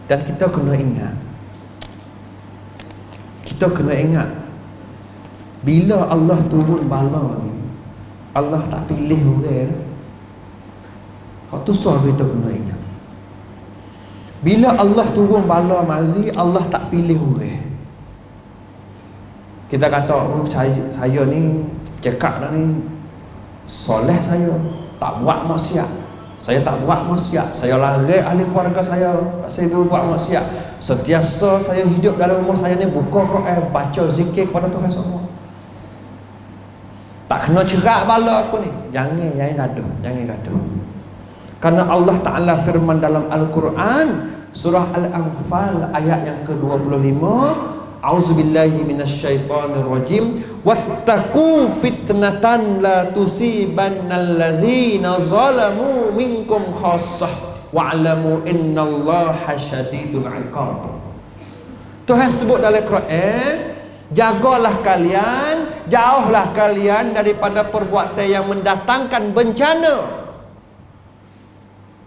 Dan kita kena ingat, bila Allah turun bala ni, Allah tak pilih orang. Kau tu soal kita kena ingat. Bila Allah turun bala mari, Allah tak pilih orang. Kita kata, oh saya ni cekak dah ni, soleh saya, tak buat maksiat. Saya tak buat maksiat, saya lari ahli keluarga saya buat maksiat. Sentiasa saya hidup dalam rumah saya ni buka Quran, baca zikir kepada Tuhan semua. Tak kena cerak bala aku ni. Jangan gaduh. Karena Allah Ta'ala firman dalam Al-Quran surah Al-Anfal ayat yang ke-25, A'udzubillahi minasyaitonirrajim, wattaqu fitnatan la tusibannal ladzina zalamu minkum khassah wa'lamu innallaha syadidul 'iqab. Tuhan sebut dalam Quran, jagalah kalian, jauhlah kalian daripada perbuatan yang mendatangkan bencana.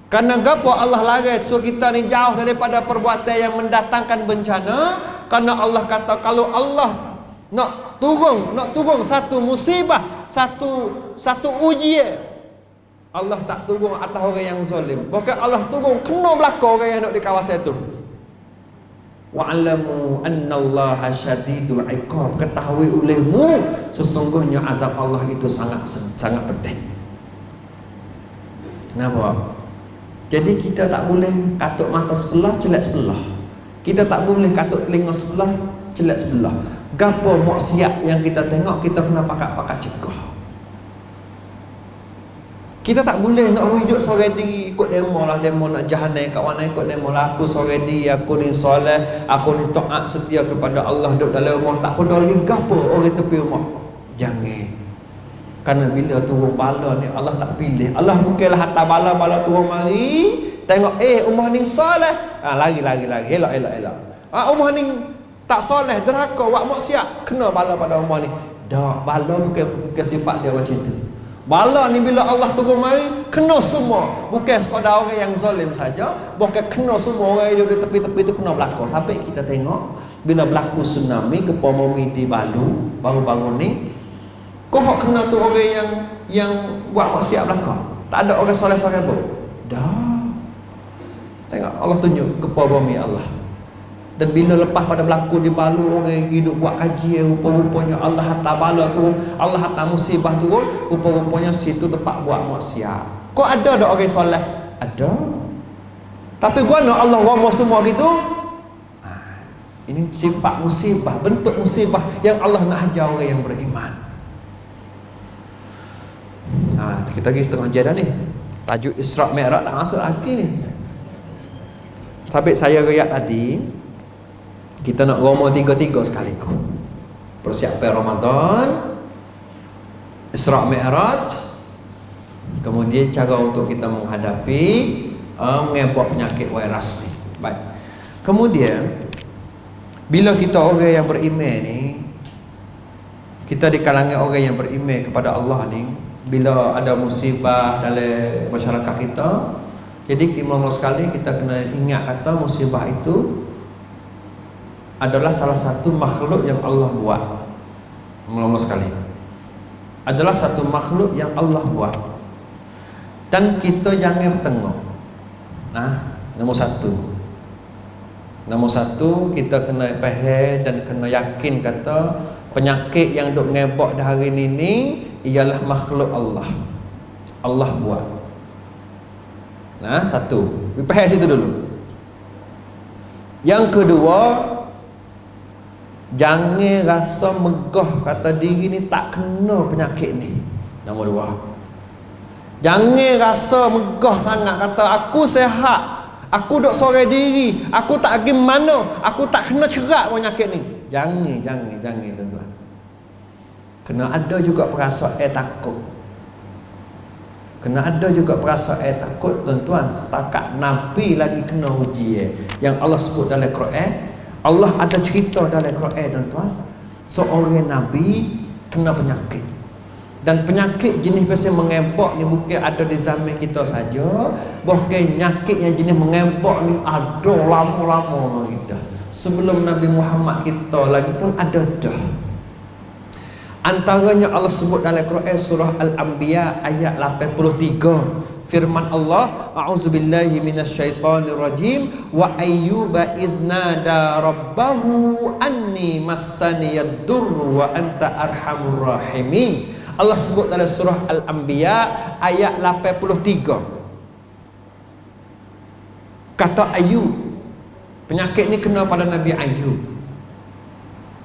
Karena gapo Allah larang so kita ni jauh daripada perbuatan yang mendatangkan bencana? Karena Allah kata kalau Allah nak turun satu musibah, satu ujian, Allah tak turun atas orang yang zalim. Bukan Allah turun kena belaka orang yang nak di kawasan itu. Wa'lamu annallaha syadidul 'iqab. Ketahui olehmu sesungguhnya azab Allah itu sangat pedih. Nampak? Jadi kita tak boleh katuk mata sebelah, celak sebelah. Kita tak boleh katuk telinga sebelah, celak sebelah. Gapo maksiat yang kita tengok, kita kena pakat-pakat cegah. Kita tak boleh nak hidup seorang diri ikut demo nak jahanam kat mana ikut demo lah. Aku seorang diri, aku ni soleh, aku ni taat setia kepada Allah, duduk dalam rumah tak peduli gapo orang tepi rumah. Jangan. Karena bila turun bala ni Allah tak pilih. Allah bukanlah hantar bala turun mari, tengok rumah ni soleh, lari. Elok. Rumah ni tak soleh, derhaka, buat maksiat, kena bala pada rumah ni. Dak, bala bukan sifat dia macam tu. Bala ni bila Allah turun mari, kena semua. Bukan sekadar orang yang zalim saja, bukan kena semua orang yang di tepi-tepi tu kena berlaku. Sampai kita tengok bila berlaku tsunami gempa bumi di Palu baru-baru ni, kau kena tu orang yang buat maksiat belaka. Tak ada orang soleh-soleh pun. Dah. Tengok Allah tunjuk gempa bumi Allah. Dan bila lepas pada berlaku di Palu, orang hidup buat kaji, rupa-rupanya Allah hantar bala turun, Allah hantar musibah turun, rupa-rupanya situ tempat buat maksiat. Kau ada tak orang soleh? Ada. Tapi gua nak Allah ramah semua gitu. Ini sifat musibah, bentuk musibah yang Allah nak hajar orang yang beriman. Kita lagi setengah jam dah ni. Tajuk Isra' Mi'raj tak masuk lagi ni. Sampai saya riak tadi, kita nak ngomong tiga-tiga sekaligus. Persiapan Ramadan, Isra' Mi'raj, kemudian cara untuk kita menghadapi mengebak penyakit virus ni. Baik. Kemudian bila kita orang yang beriman ni, kita di kalangan orang yang beriman kepada Allah ni, bila ada musibah dalam masyarakat kita, jadi mula-mula sekali kita kena ingat kata musibah itu adalah salah satu makhluk yang Allah buat. Mula-mula sekali adalah satu makhluk yang Allah buat, dan kita jangan tengok. Nombor satu kita kena faham dan kena yakin kata penyakit yang duk ngebak dah hari ni ialah makhluk Allah. Allah buat. Satu. Faham situ dulu. Yang kedua, jangan rasa megah kata diri ni tak kena penyakit ni. Nombor dua. Jangan rasa megah sangat kata aku sihat, Aku duk sorang diri, aku tak pergi mana, aku tak kena cerak penyakit ni. Jangan tuan-tuan. Kena ada juga perasaan takut. Kena ada juga perasaan takut tuan-tuan. Setakat Nabi lagi kena uji yang Allah sebut dalam Quran. Allah ada cerita dalam Quran tuan-tuan. Seorang Nabi kena penyakit. Dan penyakit jenis biasa mengebak ni bukan ada di zaman kita saja. Bahkan penyakit yang jenis mengebak ni ada lama-lama kita. Sebelum Nabi Muhammad kita lagi pun ada dah. Antaranya Allah sebut dalam Quran surah Al-Anbiya ayat 83. Firman Allah, a'udzubillahi minasyaitonirrajim, wa ayyuba iznada rabbahu anni massaniyad durru wa anta arhamur rahimin. Allah sebut dalam surah Al-Anbiya ayat 83. Kata Ayub, penyakit ni kena pada Nabi Ayub.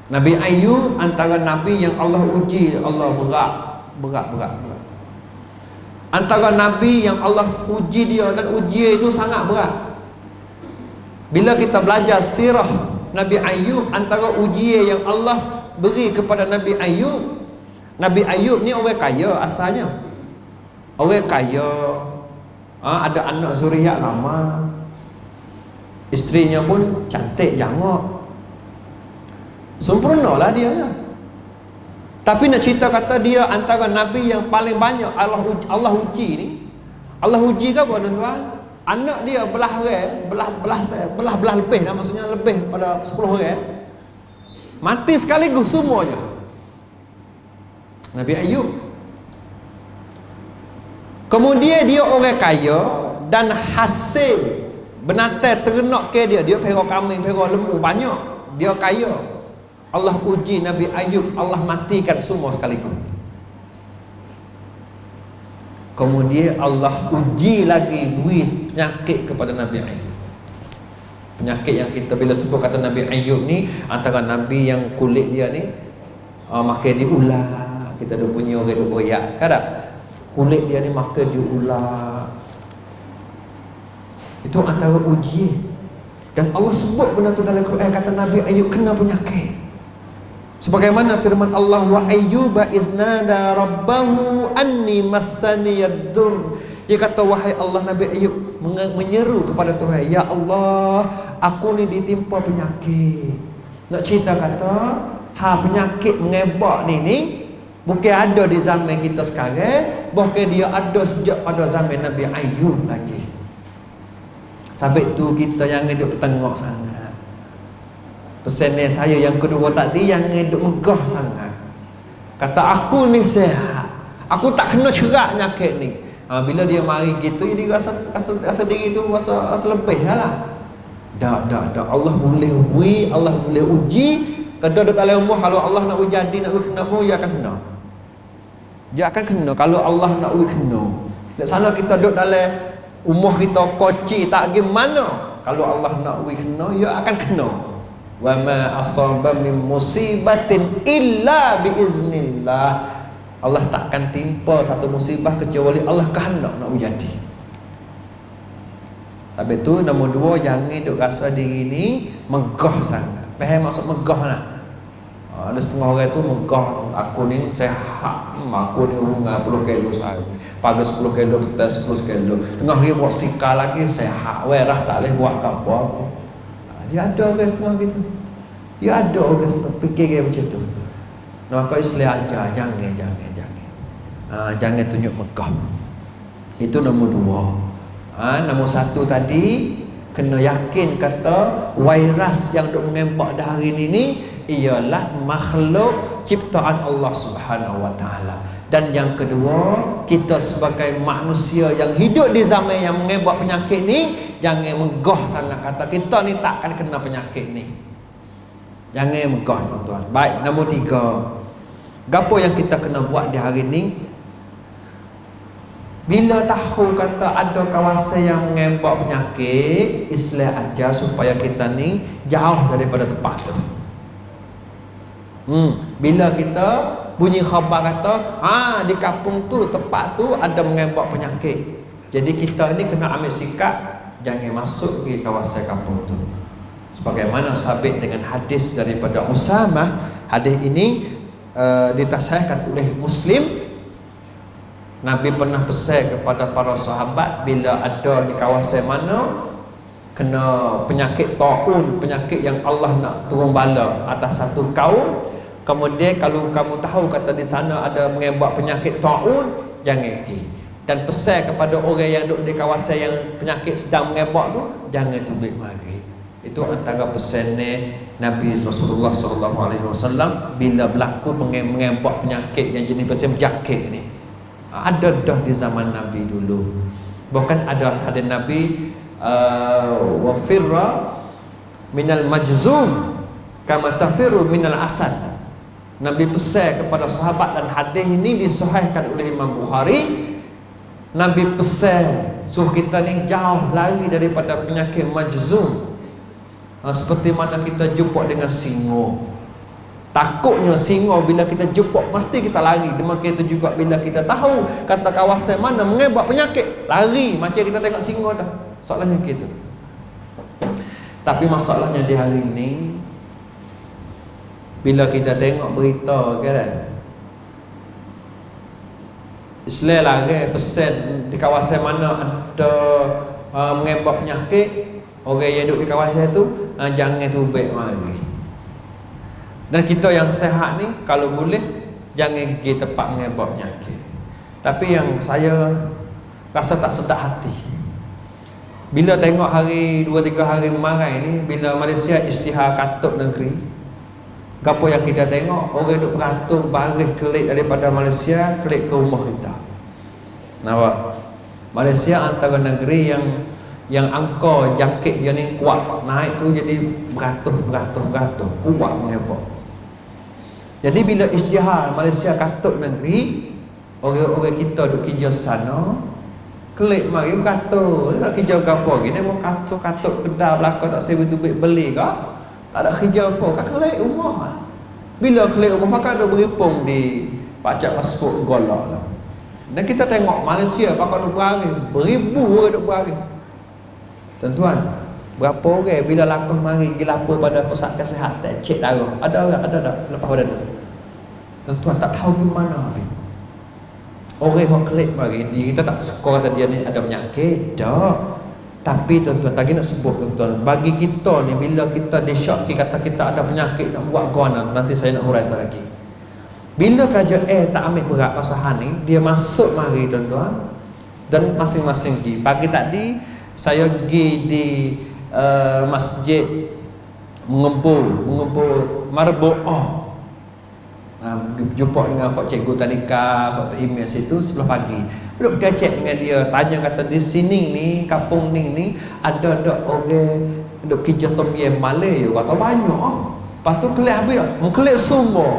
Nabi Ayub antara Nabi yang Allah uji, Allah berat. Antara Nabi yang Allah uji dia, dan uji itu sangat berat. Bila kita belajar sirah Nabi Ayub, antara ujian yang Allah beri kepada Nabi Ayub, Nabi Ayub ni orang kaya asalnya. Orang kaya, ada anak zuriat ramai, isterinya pun cantik jangok, sempurnalah dia ya. Tapi nak cerita kata dia antara Nabi yang paling banyak Allah uji ni. Allah uji ke apa tuan-tuan? Anak dia belah lebih dah, maksudnya lebih pada 10 orang. Mati sekaligus semuanya. Nabi Ayub. Kemudian dia orang kaya dan hasil binatang ternak ke dia perah kambing, perah lembu banyak. Dia kaya. Allah uji Nabi Ayub, Allah matikan semua sekaligus. Kemudian Allah uji lagi, beri penyakit kepada Nabi Ayub. Penyakit yang kita bila sebut kata Nabi Ayub ni, antara Nabi yang kulit dia ni makan di ular. Kita ada punya orang duk goyak, kan tak? Kulit dia ni makan di ular. Itu antara uji. Dan Allah sebut benda tu dalam Quran, kata Nabi Ayub kena penyakit. Sebagaimana firman Allah, wa ayyuba iznada rabbahu anni massaniyad dur. Dia kata, wahai Allah, Nabi Ayub menyeru kepada Tuhan, ya Allah, aku ni ditimpa penyakit. Nak cerita kata, penyakit mengebak ni bukan ada di zaman kita sekarang, bahkan dia ada sejak pada zaman Nabi Ayub lagi. Sampai tu kita yang hidup tengok sangat. Pesanan saya yang kedua tadi, yang hidup megah sangat. Kata aku ni sihat, aku tak kena cerak penyakit ni. Bila dia mari gitu, dia rasa diri tu rasa lebih lah. Dah. Allah boleh uji, Allah boleh uji. Kada dalam umur, kalau Allah nak uji jadi nak kena mu, dia akan kena. Dia akan kena kalau Allah nak uji kena. Di sana kita duduk dalam umur kita koci tak gimana. Kalau Allah nak uji kena, dia akan kena. Wa ma asaba min musibatin illa biiznillah. Allah takkan timpa satu musibah kecuali Allah kehendak nak jadi. Sampai tu nombor 2, jangan duk rasa diri ni megah sangat. Faham maksud megah lah? Ada setengah orang tu megah, aku ni sehat, aku ni urungan 10 kilo sehari, pagi 10 kilo, petang 10 kilo, tengah hari buat sikar lagi sehat, werah tak boleh buat apa aku. Dia ada orang setengah gitu. Dia ada orang setengah fikir macam tu. Maka Islam ajar, jangan. Jangan tunjuk megah. Itu nombor 2. Nombor 1 tadi, kena yakin kata virus yang duk mengempak dah hari ni ialah makhluk ciptaan Allah Subhanahu wa taala. Dan yang kedua, kita sebagai manusia yang hidup di zaman yang mengebak penyakit ni, jangan megah sangat kata kita ni takkan kena penyakit ni. Jangan megah tuan-tuan. Baik, nombor 3. Gapo yang kita kena buat di hari ni? Bila tahu kata ada kawasan yang mengebak penyakit, Islam ajar supaya kita ni jauh daripada tempat tu. Bila kita bunyi khabar kata di kampung tu, tempat tu ada mengebak penyakit, jadi kita ni kena ambil sikap jangan masuk ke kawasan kampung tu. Sebagaimana sabit dengan hadis daripada Usamah. Hadis ini ditasahkan oleh Muslim. Nabi pernah pesan kepada para sahabat, bila ada di kawasan mana kena penyakit taun, penyakit yang Allah nak turun bala atas satu kaum, kemudian kalau kamu tahu kata di sana ada mengebak penyakit taun, jangan pergi. Dan pesan kepada orang yang duduk di kawasan yang penyakit sedang mengebak tu, jangan tubik mari. Itu antara pesannya Nabi Rasulullah SAW bila berlaku mengebak penyakit yang jenis pesan berjakit ni. Ada dah di zaman Nabi dulu. Bahkan ada hadis Nabi, wa firra minal majzum kama tafirru minal asad. Nabi pesan kepada sahabat, dan hadis ini disahihkan oleh Imam Bukhari. Nabi pesan suruh kita ni jauh lari daripada penyakit majzum. Seperti mana kita jumpa dengan singa. Takutnya singa bila kita jumpa mesti kita lari. Demikian itu juga bila kita tahu kata kawasan mana mengebak penyakit, lari macam kita tengok singa dah. Soalnya gitu. Tapi masalahnya di hari ini, bila kita tengok berita kan, Islam lari pesan di kawasan mana ada mengebak penyakit, orang yang duduk di kawasan itu jangan tubik mari. Dan kita yang sehat ni kalau boleh jangan pergi tempat mengebak penyakit. Tapi yang saya rasa tak sedap hati, bila tengok hari 2-3 hari kemarin ni, bila Malaysia isytihar katuk negeri, apa yang kita tengok, orang duk beratur baris kelik daripada Malaysia kelik ke rumah kita. Nampak? Malaysia antara negeri yang angka jangkit dia ni kuat, naik tu jadi beratus kuat mengebak. Jadi bila isytihar Malaysia katuk negeri, orang-orang kita duk kerja sana kelik mari beratur nak kerja apa gini, mau katuk kedai belakang tak sewa tubik beli ke, tak ada kerja apa, kat kelik rumah. Bila kelik rumah pakai ada beripung di pajak pasport golak lah. Dan kita tengok Malaysia pakai ada berari, beribu orang duk berari. Tuan-tuan, berapa orang bila lakuh mari pergi lapor pada pusat kesihatan cek darah, ada tak lepas pada tu? Tuan-tuan tak tahu gimana habis. Orang yang klik mari, kita tak skor kata dia ni ada penyakit, dah. Tapi tuan-tuan, tadi nak sebut tuan-tuan, bagi kita ni bila kita disyok kata kita ada penyakit nak buat guna, nanti saya nak hurai sekali lagi. Bila kerajaan tak ambil berat pasal hal ni, dia masuk mari tuan-tuan, dan masing-masing pergi. Pagi tadi saya pergi di masjid mengumpul Marbu'ah. Jumpa dengan Fok Cikgu Tanika, Fok Tok Imeh situ sebelah pagi. Duduk kecek dengan dia, tanya kata di sini ni, kampung ni ada orang duk kerja tom yam Malay, kata banyak. Lepas tu kelik habis dah, mengkelik semua.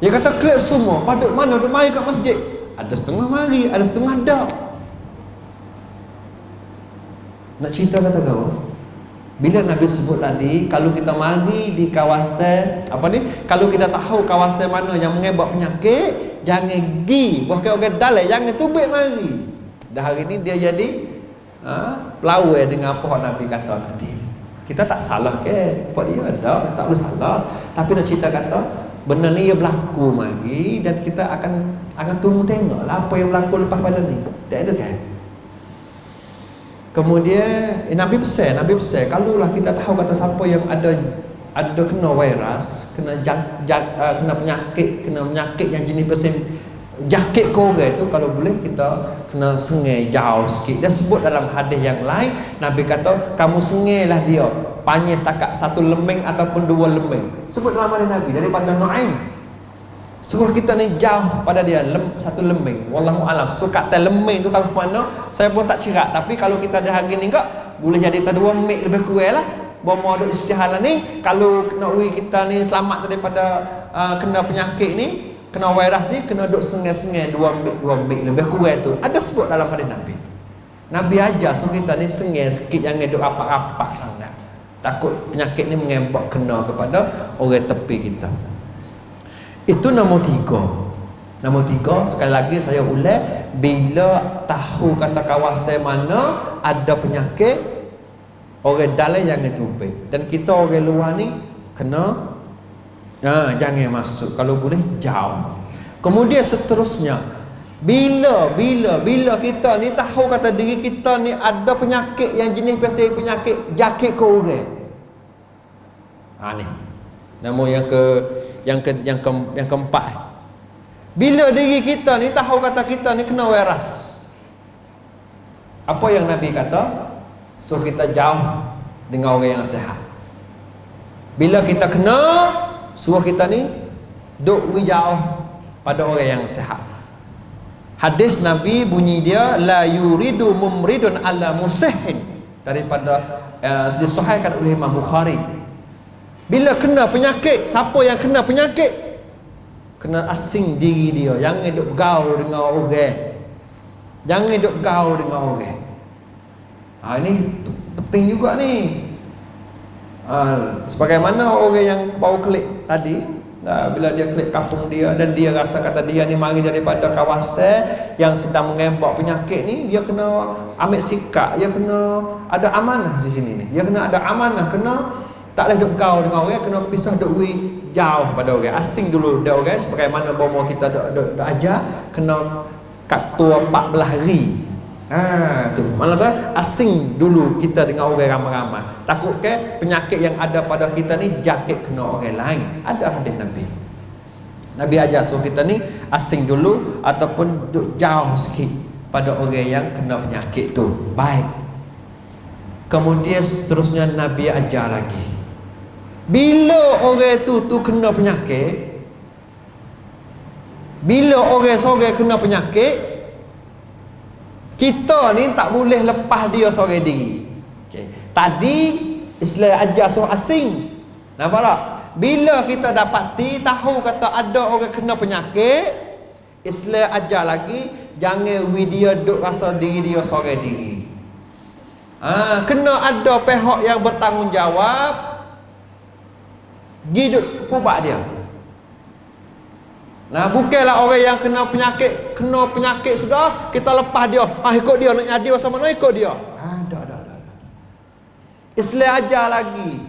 Dia kata kelik semua, paduk mana duk mari kat masjid? Ada setengah mari, ada setengah tak. Nak cerita kata kau, bila Nabi sebut tadi, kalau kita mari di kawasan apa ni, kalau kita tahu kawasan mana yang mengebak penyakit, jangan pergi. Bahkan orang dalai jangan tubik mari. Dah hari ni dia jadi pelawai dengan apa Nabi kata tadi. Kita tak salah ke? Apa dia ada, tak boleh salah. Tapi nak cerita kata benda ni ia berlaku mari, dan kita akan tunggu tengoklah apa yang berlaku lepas pada ni. Tak itu kan? Kemudian Nabi pesan kalaulah kita tahu kata siapa yang ada kena virus, kena penyakit yang jenis pesan jakit korang tu, kalau boleh kita kena sengai jauh sikit. Dia sebut dalam hadis yang lain, Nabi kata kamu sengailah dia panjang setakat 1 lemeng ataupun 2 lemeng. Sebut dalam hadis Nabi daripada Nu'aim, suruh kita ni jauh pada dia 1 lemeng. Wallahu alam. So kata lemeng tu tahu mana, saya pun tak cerak. Tapi kalau kita ada hari ni enggak, boleh jadi 2 mik lebih kurang lah. Bomo ada istihalah ni, kalau nak kita ni selamat daripada kena penyakit ni, kena virus ni, kena duk sengai-sengai 2 mik lebih kurang tu. Ada sebut dalam hadis Nabi. Nabi ajar suruh kita ni sengai sikit, jangan duk rapat-rapat sangat. Takut penyakit ni mengebak kena kepada orang tepi kita. Itu nombor 3. Nombor 3, sekali lagi saya ulang, bila tahu kata kawasan mana ada penyakit, orang dalam jangan tubik. Dan kita orang luar ni kena jangan masuk, kalau boleh jauh. Kemudian seterusnya, bila kita ni tahu kata diri kita ni ada penyakit yang jenis biasa penyakit jakit ke orang. Ni. Nama yang keempat. Bila diri kita ni tahu kata kita ni kena virus. Apa yang Nabi kata? So kita jauh dengan orang yang sihat. Bila kita kena, suruh kita ni duk jauh pada orang yang sihat. Hadis Nabi bunyi dia, la yuridu mumridun ala musihin, daripada disahihkan oleh Imam Bukhari. Bila kena penyakit, siapa yang kena penyakit, kena asing diri dia, jangan duk gaul dengan orang, jangan duk gaul dengan orang. Ini penting juga ni. Sebagaimana orang yang baru klik tadi, bila dia klik kampung dia dan dia rasa kata dia ni mari daripada kawasan yang sedang mengembak penyakit ni, dia kena ambil sikap, dia kena ada amanah di sini ni. Dia kena ada amanah, kena tak boleh duk gaul dengan orang, kena pisah duk jauh pada orang, asing dulu dia orang. Sebagaimana bomo kita duk ajar, kena kat tua 14 hari. Tu mana tu asing dulu kita dengan orang ramai-ramai. Takut ke penyakit yang ada pada kita ni jakit kena orang lain. Ada hadis Nabi. Nabi ajar suruh kita ni asing dulu ataupun duduk jauh sikit pada orang yang kena penyakit tu. Baik. Kemudian seterusnya Nabi ajar lagi. Bila orang tu kena penyakit, bila orang seorang kena penyakit, kita ni tak boleh lepas dia seorang diri. Tadi Islam ajar suruh asing. Nampak tak? Bila kita dapati tahu kata ada orang kena penyakit, Islam ajar lagi, jangan dia duk rasa diri dia seorang diri. Kena ada pihak yang bertanggungjawab, hidup fubak dia. Bukanlah orang yang kena penyakit sudah, kita lepas dia. Ikut dia, nak jadi masa mana ikut dia. Dah. Islam ajar lagi.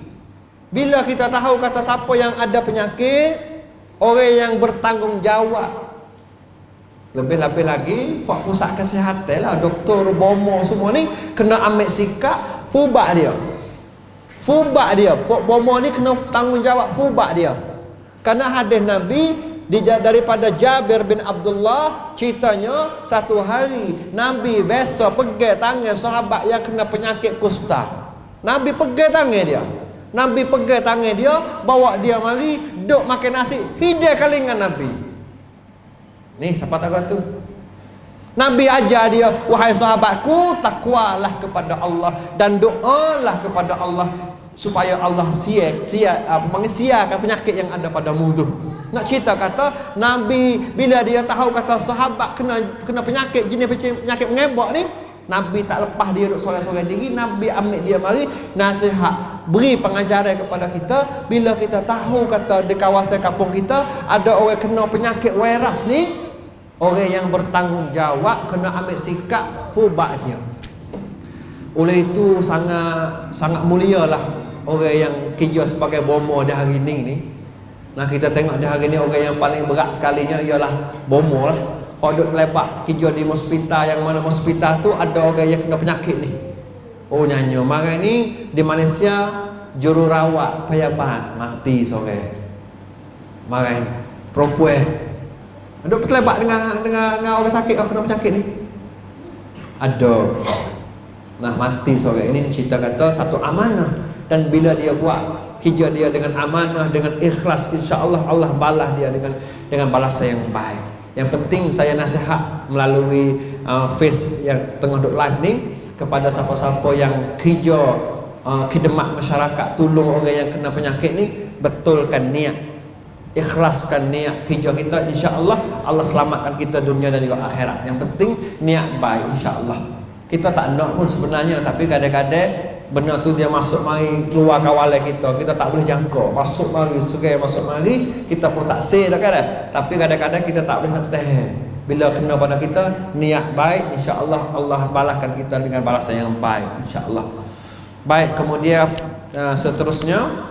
Bila kita tahu kata siapa yang ada penyakit, orang yang bertanggungjawab. Lebih-lebih lagi, pusat kesihatan lah, doktor, bomo semua ni kena ambil sikap fubak dia. Bomo ni kena tanggungjawab fubak dia. Karena hadis Nabi daripada Jabir bin Abdullah, ceritanya satu hari Nabi biasa pegang tangan sahabat yang kena penyakit kusta. Nabi pegang tangan dia, bawa dia mari duk makan nasi, hidai kalingan Nabi. Ni siapa tahu tu? Nabi ajar dia, wahai sahabatku, takwalah kepada Allah dan doalah kepada Allah supaya Allah siarkan penyakit yang ada padamu tu. Nak cerita kata Nabi bila dia tahu kata sahabat kena penyakit jenis penyakit mengembak ni, Nabi tak lepas dia duduk sorang-sorang diri. Nabi ambil dia mari nasihat, beri pengajaran kepada kita. Bila kita tahu kata di kawasan kampung kita ada orang kena penyakit virus ni, orang yang bertanggungjawab kena ambil sikap fubak dia. Oleh itu sangat mulialah orang yang kerja sebagai bomo di hari ni. Kita tengok di hari ni orang yang paling berat sekalinya ialah bomo lah. Kalau duduk terlepak kerja di hospital, yang mana hospital tu ada orang yang kena penyakit ni. Nyanyi marah ni di Malaysia jururawat pejabat mati sore. Marah ni perempuan duduk terlepak dengan orang sakit yang kena penyakit ni. Ada. Mati sore. Ini cerita kata satu amanah, dan bila dia buat kerja dia dengan amanah, dengan ikhlas, insya-Allah Allah balas dia dengan balasan yang baik. Yang penting saya nasihat melalui face yang tengah duk live ni kepada siapa-siapa yang kerja khidmat masyarakat, tolong orang yang kena penyakit ni, betulkan niat, ikhlaskan niat kerja kita, insya-Allah Allah selamatkan kita dunia dan juga akhirat. Yang penting niat baik, insya-Allah. Kita tak nak pun sebenarnya, tapi kadang-kadang benda tu dia masuk mari keluar kawalan kita tak boleh jangka. Masuk mari serai masuk mari, kita pun tak say dah kan. Tapi kadang-kadang kita tak boleh nak tahan. Bila kena pada kita niat baik, insya-Allah Allah balaskan kita dengan balasan yang baik, insya-Allah. Baik, kemudian seterusnya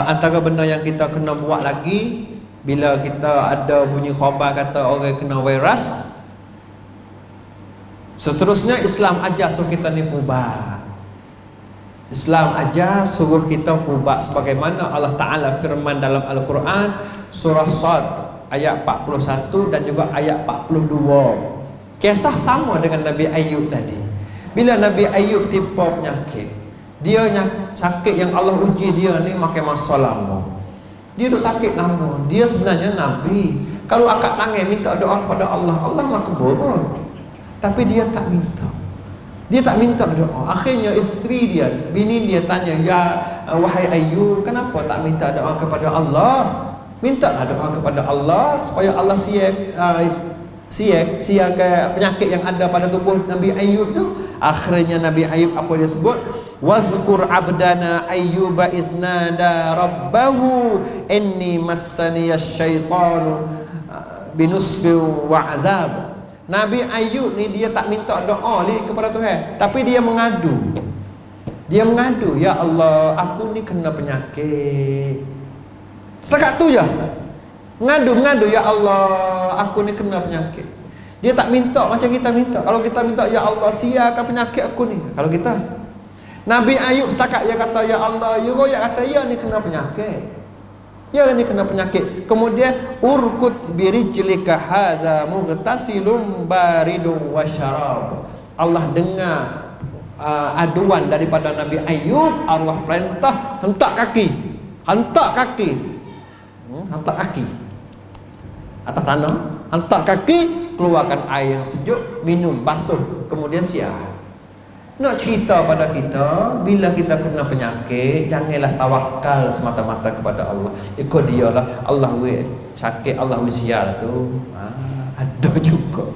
antara benda yang kita kena buat lagi bila kita ada bunyi khabar kata orang kena virus. Seterusnya Islam ajar suruh kita ni fubat. Islam ajar suruh kita fubat sebagaimana Allah Ta'ala firman dalam Al-Quran surah Sad ayat 41 dan juga ayat 42. Kisah sama dengan Nabi Ayub tadi. Bila Nabi Ayub timpa penyakit, dia sakit yang Allah uji dia ni makan masa lama. Dia dah sakit lama. Dia sebenarnya Nabi. Kalau akak tangan minta doa kepada Allah, Allah makbul pun. Tapi dia tak minta. Dia tak minta doa. Akhirnya isteri dia, bini dia tanya, "Ya wahai Ayub, kenapa tak minta doa kepada Allah? Mintalah doa kepada Allah supaya Allah siapkan penyakit yang ada pada tubuh Nabi Ayub tu." Akhirnya Nabi Ayub apa dia sebut? "Wazkur abdana Ayyuba isnada rabbahu inni massaniyasy syaitanu binusbi wa azab." Nabi Ayub ni dia tak minta doa kepada Tuhan, tapi dia mengadu. Dia mengadu, "Ya Allah, aku ni kena penyakit." Setakat tu je. Mengadu, "Ya Allah, aku ni kena penyakit." Dia tak minta macam kita minta. Kalau kita minta, "Ya Allah, siapkan penyakit aku ni." Kalau kita, Nabi Ayub setakat dia kata, "Ya Allah," dia royak kata, "Ya ni kena penyakit. Ya ni kena penyakit." Kemudian urkut birijlika haza mughtasilum baridun wa syarab. Allah dengar aduan daripada Nabi Ayub. Allah perintah hentak kaki. Hentak kaki atas tanah. Hentak kaki, keluarkan air yang sejuk, minum, basuh, kemudian siap. Nak cerita pada kita, bila kita kena penyakit, janganlah tawakal semata-mata kepada Allah. Ikut dia lah. Allah sakit, Allah sial tu. Ada juga.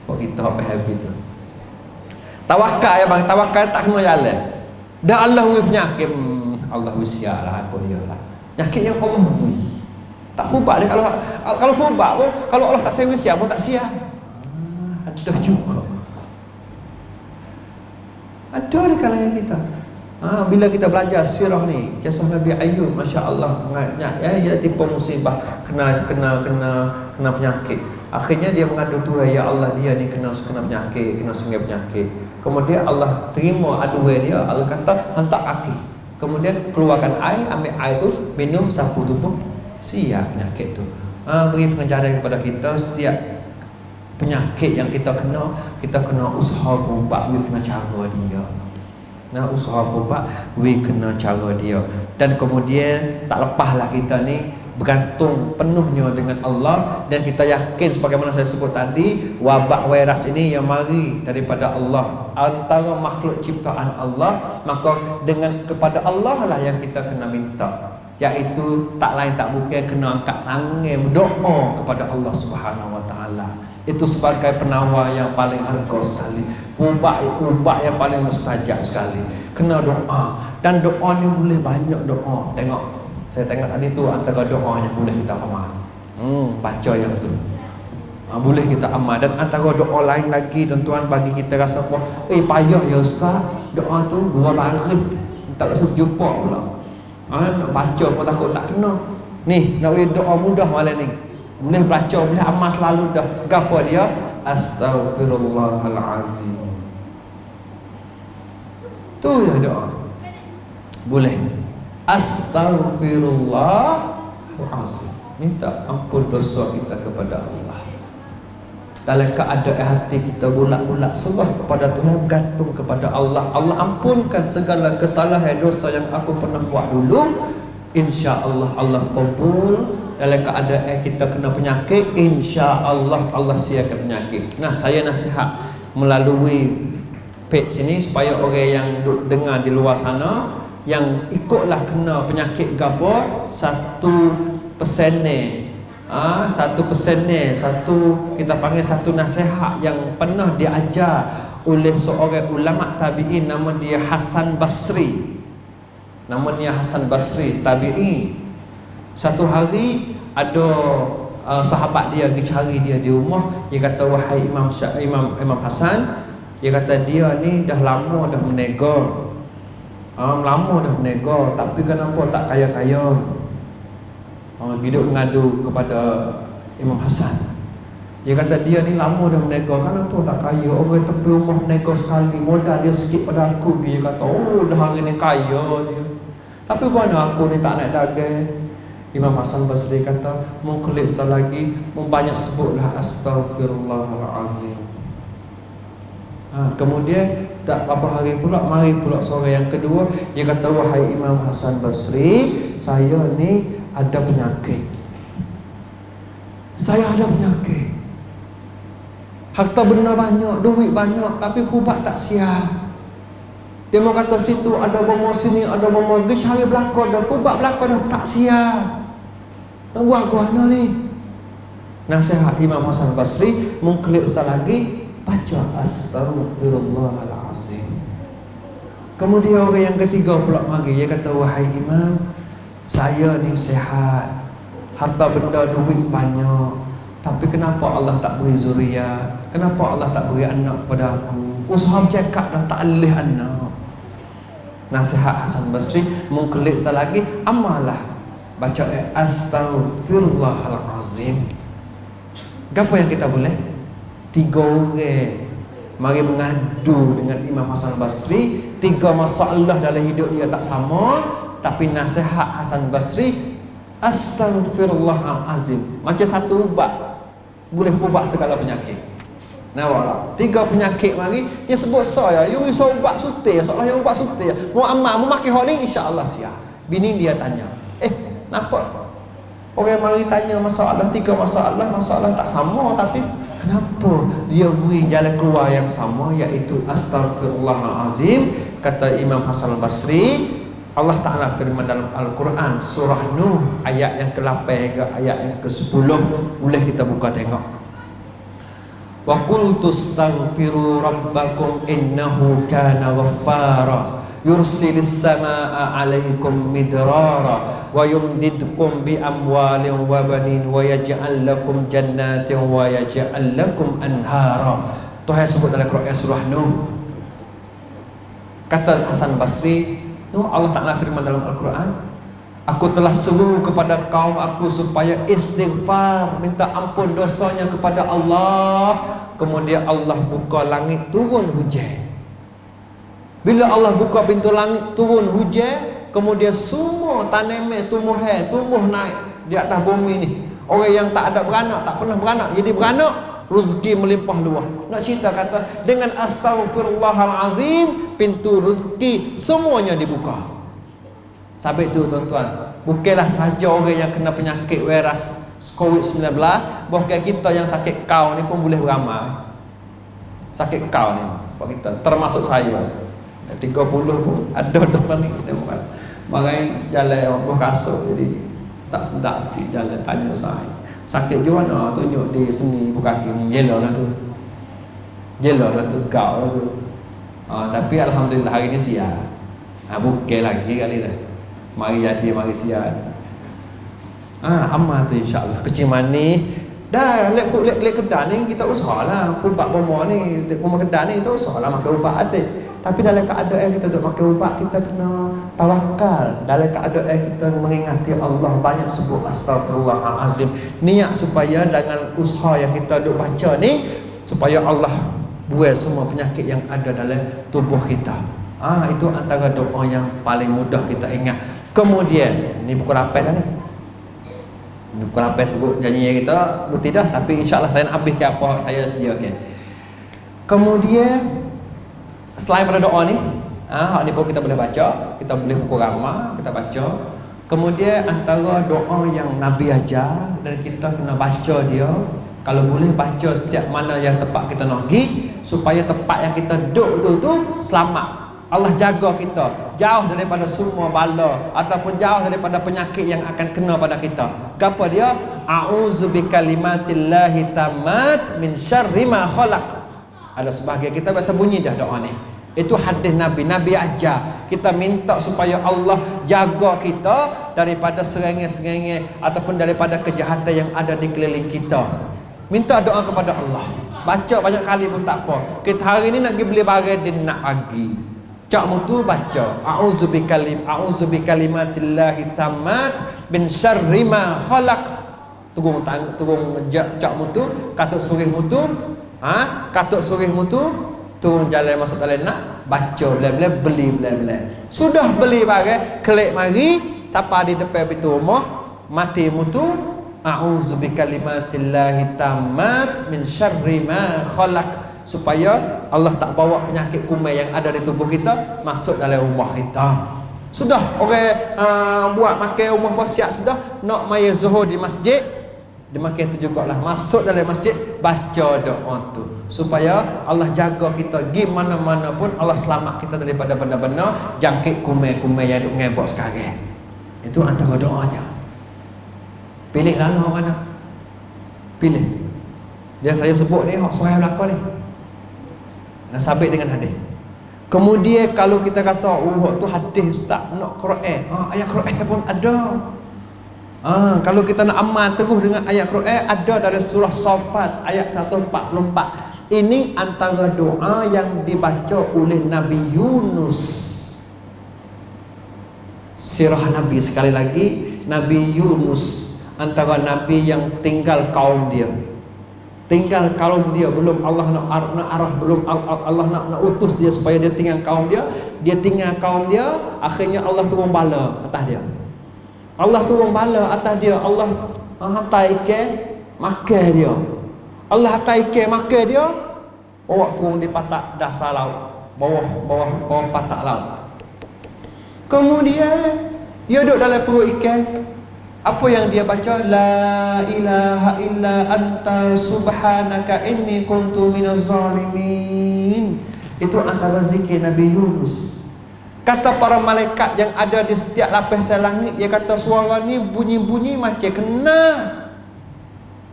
Kok kita happy tu. Tawakal ya bang, tawakal tak kena jalan. Dah Allah penyakit, Allah sial lah, ikut dia lah. Penyakit yang Allah beri. Tak fubat dia. Kalau fubat pun, kalau Allah tak sewa sial pun tak sial. Ada juga. Ada di kalangan kita. Bila kita belajar sirah ni, kisah Nabi Ayub, masya-Allah, dia tipu musibah, kena penyakit. Akhirnya dia mengadu Tuhan, "Ya Allah, dia ni kena penyakit, kena sengai penyakit." Kemudian Allah terima aduan dia. Allah kata, "Hentak kaki." Kemudian keluarkan air, ambil air tu, minum, sapu tubuh, siap penyakit tu. Beri pengajaran kepada kita, setiap penyakit yang kita kena usaha ubat, we kena cara dia. Nah, usaha ubat, we kena cara dia. Dan kemudian tak lepaslah kita ni bergantung penuhnya dengan Allah. Dan kita yakin sebagaimana saya sebut tadi, wabak virus ini yang mari daripada Allah, antara makhluk ciptaan Allah. Maka dengan kepada Allah lah yang kita kena minta, iaitu tak lain tak bukan kena angkat tangan berdoa kepada Allah Subhanahu Wa Taala. Itu sebagai penawar yang paling harga sekali, ubat yang paling mustajab sekali. Kena doa, dan doa ni boleh banyak doa. Saya tengok tadi tu antara doa yang boleh kita amal. Baca yang tu boleh kita amal. Dan antara doa lain lagi tuan-tuan, bagi kita rasa payah ya Ustaz, doa tu 2 baris tak rasa jumpa pula. Nak baca pun takut tak kena. Ni nak doa mudah malam ni, boleh baca, boleh amal selalu dah. Gapo dia? Astaghfirullahalazim. Tu ya doa. Boleh. Astaghfirullahalazim. Minta ampun dosa kita kepada Allah. Dalam keadaan hati kita bulat-bulat serah kepada Tuhan, bergantung kepada Allah. Allah ampunkan segala kesalahan dosa yang aku pernah buat dulu. InsyaAllah Allah kabul. Dalam keadaan kita kena penyakit, insya-Allah Allah siapkan penyakit. Nah, saya nasihat melalui page sini supaya orang yang dengar di luar sana, yang ikutlah kena penyakit gapo, 1% ni, 1% ni, kita panggil satu nasihat yang pernah diajar oleh seorang ulama tabi'in, nama dia Hasan Basri. Namanya Hasan Basri, tabi'in. Satu hari ada sahabat dia pergi cari dia di rumah. Dia kata, wahai Imam Hasan, dia kata dia ni dah lama dah menega. Lama dah menega, tapi kenapa tak kaya-kaya? Hidup mengadu kepada Imam Hasan. Dia kata dia ni lama dah menega, kenapa tak kaya? Orang tepi rumah menega sekali, modal dia sikit pada aku. Dia kata, oh dah hari ni kaya dia. Tapi mana aku ni tak naik daging. Imam Hasan Basri kata, mengkelik sekali lagi, membanyak sebutlah astaghfirullahalazim. Kemudian tak berapa hari pula, mari pula sore yang kedua. Dia kata, wahai Imam Hasan Basri, saya ni ada penyakit. Saya ada penyakit. Harta benda banyak, duit banyak, tapi ubat tak siap. Dia mau kata situ ada bomo, sini ada bomo, pergi cari belakang dah, ubat belakang dah tak siap. Nak buat aku mana ni? Nasihat Imam Hasan Basri, mengklik sekali lagi, baca astaghfirullahalazim. Kemudian orang yang ketiga pula mari, dia kata, wahai Imam, saya ni sihat, harta benda duit banyak, tapi kenapa Allah tak beri zuriat? Kenapa Allah tak beri anak kepada aku? Usaha bercakap dah tak alih anak. Nasihat Hasan Basri, mengklik sekali lagi, amalah baca astaghfirullahalazim. Apa yang kita boleh? 3 orang mari mengadu dengan Imam Hasan Basri. 3 masalah dalam hidup dia tak sama, tapi nasihat Hasan Basri astaghfirullahalazim macam satu ubat, boleh ubat segala penyakit. Nah, wala 3 penyakit mari dia sebut saya, you risau ubat sutir, seolah yang ubat sutir. Mu amal, mu makan hak ni insya-Allah siap. Bini dia tanya, kenapa? Orang mari tanya masalah 3 masalah tak sama, tapi kenapa dia beri jalan keluar yang sama, iaitu astaghfirullahalazim. Kata Imam Hasan Basri, Allah Ta'ala firman dalam Al-Quran surah Nuh ayat yang ke-8 hingga ayat yang ke-10. Boleh kita buka tengok. Wa qultu astaghfiru rabbakum innahu kana ghaffara yursilis samaa 'alaikum midrara wa yumdidkum bi amwalin wa banin wa yaj'al lakum jannatin wa yaj'al lakum anhara. Tuhan sebut dalam Quran surah Nuh. Kata Hasan Basri, Allah Ta'ala firman dalam Al-Quran, aku telah seru kepada kaum aku supaya istighfar, minta ampun dosanya kepada Allah. Kemudian Allah buka langit, turun hujan. Bila Allah buka pintu langit, turun hujan, kemudian semua tanaman tumbuh naik di atas bumi ni. Orang yang tak ada beranak, tak pernah beranak, jadi beranak, rezeki melimpah luas. Nak cerita kata, dengan astaghfirullahalazim, pintu rezeki semuanya dibuka. Sampai tu tuan-tuan, bukanlah saja orang yang kena penyakit virus COVID-19, bahkan kita yang sakit kau ni pun boleh beramal. Sakit kau ni, buat kita, termasuk saya 30 pun ada ni kita bukan marai jalan buah kasut, jadi tak sedap sikit jalan. Tanya saya sakit je mana, tunjuk di seni buka kaki ni, yellow lah tu kau lah tu. Tapi Alhamdulillah hari ni siap. Bukan lagi kali dah, mari jadi mari siap. Amal tu insya-Allah. Kecil manis dah lek kedai ni kita usahalah ubat bomo ni, bomo kedai ni kita usahalah makan ubat ada. Tapi dalam keadaan kita duk makan ubat, kita kena tawakal. Dalam keadaan kita mengingati Allah, banyak sebut astaghfirullahalazim. Niat supaya dengan usaha yang kita duk baca ni, supaya Allah buat semua penyakit yang ada dalam tubuh kita. Itu antara doa yang paling mudah kita ingat. Kemudian ni pukul 8 dah ni. Ni pukul 8 tu janji kita tidak, tapi insya-Allah saya nak habis ke apa saya sedia. Okay. Kemudian selain pada doa ni, hak ni pun kita boleh baca, kita boleh pukul ramah, kita baca. Kemudian antara doa yang Nabi ajar dan kita kena baca dia, kalau boleh baca setiap mana yang tempat kita nak pergi, supaya tempat yang kita duduk tu selamat. Allah jaga kita jauh daripada semua bala ataupun jauh daripada penyakit yang akan kena pada kita. Apa dia? A'udzu bikalimatillahi tammat min syarri ma khalaq. Ada sebahagian kita biasa bunyi dah doa ni. Itu hadis Nabi. Nabi ajar kita minta supaya Allah jaga kita daripada serengeh-serengeh ataupun daripada kejahatan yang ada di keliling kita. Minta doa kepada Allah. Baca banyak kali pun tak apa. Kita hari ni nak pergi beli barang dia nak bagi. Cak mutu baca a'udzu bikalimatillahi tammat min syarri ma khalaq. Turun cak mutu, katuk surih mutu, katuk surih mutu, turun jalan masuk dalam nak baca bela-bela, beli bela-bela. Sudah beli barang, klik mari, siapa di depan pintu rumah, mati mutu, a'udzu bikalimatillahi tammat min syarri ma khalaq. Supaya Allah tak bawa penyakit kuman yang ada di tubuh kita masuk dalam rumah kita. Sudah orang buat makan rumah pun siap sudah, nak maya zuhur di masjid, dia makan tu jugalah masuk dalam masjid baca doa tu supaya Allah jaga kita gi mana-mana pun, Allah selamat kita daripada benda-benda jangkit kuman-kuman yang duk ngebok sekarang. Itu antara doanya. Pilihlah nak mana. Pilih. Dia saya sebut ni hak sahih belaka ni. Nak sabit dengan hadis. Kemudian kalau kita rasa tu hadis ustaz nak Quran, ayat Quran pun ada. Kalau kita nak amal terus dengan ayat Quran, ada dari surah Saffat ayat 144. Ini antara doa yang dibaca oleh Nabi Yunus. Sirah Nabi, sekali lagi Nabi Yunus antara nabi yang tinggal kaum dia. Tinggal kaum dia, belum Allah nak arah, belum Allah nak utus dia supaya dia tinggal kaum dia. Dia tinggal kaum dia, akhirnya Allah turun bala atas dia. Allah turun bala atas dia. Allah hantar ikan makan dia. Allah hantar ikan makan dia, bawa turun di patak dasar laut, bawah patak laut. Kemudian dia duduk dalam perut ikan. Apa yang dia baca? La ilaha illa anta subhanaka inni kuntu minaz zalimin. Itu antara zikir Nabi Yunus. Kata para malaikat yang ada di setiap lapisan langit, dia kata suara ni bunyi-bunyi macam kena.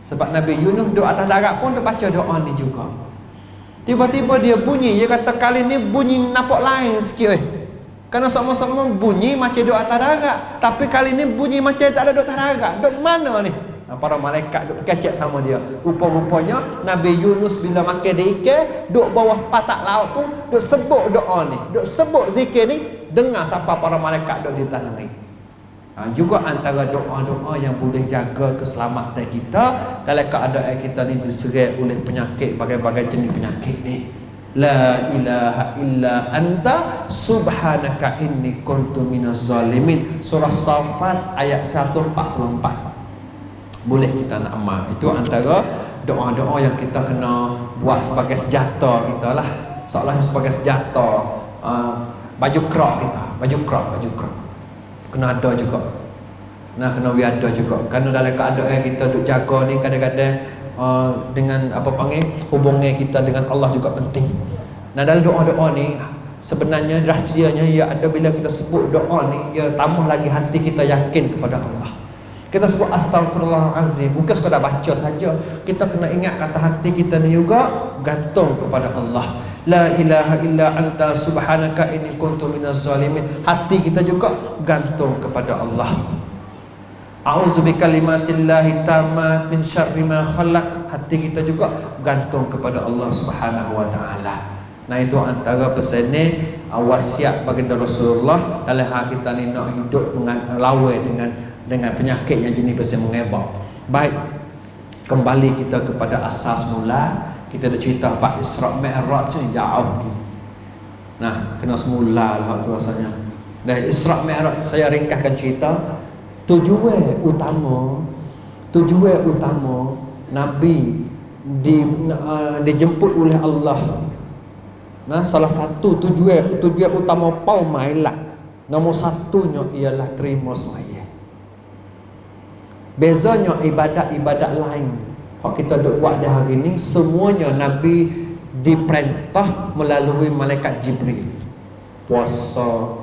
Sebab Nabi Yunus duduk atas darat pun dia baca doa ni juga. Tiba-tiba dia bunyi, dia kata kali ni bunyi nampak lain sikit. Kerana sama-sama bunyi macam duduk atas darat, tapi kali ni bunyi macam tak ada duduk atas darat. Duduk mana ni? Para malaikat duduk kecek sama dia. Rupa-rupanya Nabi Yunus bila makan di ikan, duduk bawah patak laut tu, duduk sebut doa ni, duduk sebut zikir ni, dengar siapa para malaikat duduk di tanah ni. Juga antara doa-doa yang boleh jaga keselamatan kita kalau keadaan kita ni diseret oleh penyakit, berbagai jenis penyakit ni. La ilaha illa anta subhanaka inni kuntu minaz zalimin. Surah Saffat ayat 144. Boleh kita nak amal. Itu antara doa-doa yang kita kena buat sebagai senjata kita lah. Seolah sebagai senjata baju kerak kita. Baju kerak kena ada juga. Nah, kena ada juga. Kerana dalam keadaan kita duk jaga ni kadang-kadang dengan apa panggil hubungan kita dengan Allah juga penting. Nah, dalam doa-doa ni sebenarnya rahsianya ia ada bila kita sebut doa ni, ia tambah lagi hati kita yakin kepada Allah. Kita sebut astagfirullahalazim, bukan sekadar baca saja. Kita kena ingat kata hati kita ni juga gantung kepada Allah. La ilaha illa anta subhanaka inni kuntu minaz zalimin. Hati kita juga gantung kepada Allah. A'udzu bikalimatillahi tammat min syarri ma khalaq. Hati kita juga gantung kepada Allah Subhanahu wa taala. Nah, itu antara pesan ni wasiat baginda Rasulullah dalam hal kita ni nak hidup dengan lawan dengan penyakit yang jenis pasal mengebak. Baik, kembali kita kepada asas mula. Kita dah cerita bab Isra Mi'raj ni jauh lagi. Nah, kena semula lah tu rasanya. Dan Isra Mi'raj saya ringkaskan cerita. Tujuan utama Nabi dijemput oleh Allah. Nah, salah satu tujuan utama paum mailah. Nombor satunya ialah terima sembahyang. Bezanya ibadat-ibadat lain hak kita duk buat dah hari ni, semuanya Nabi diperintah melalui malaikat Jibril. Puasa,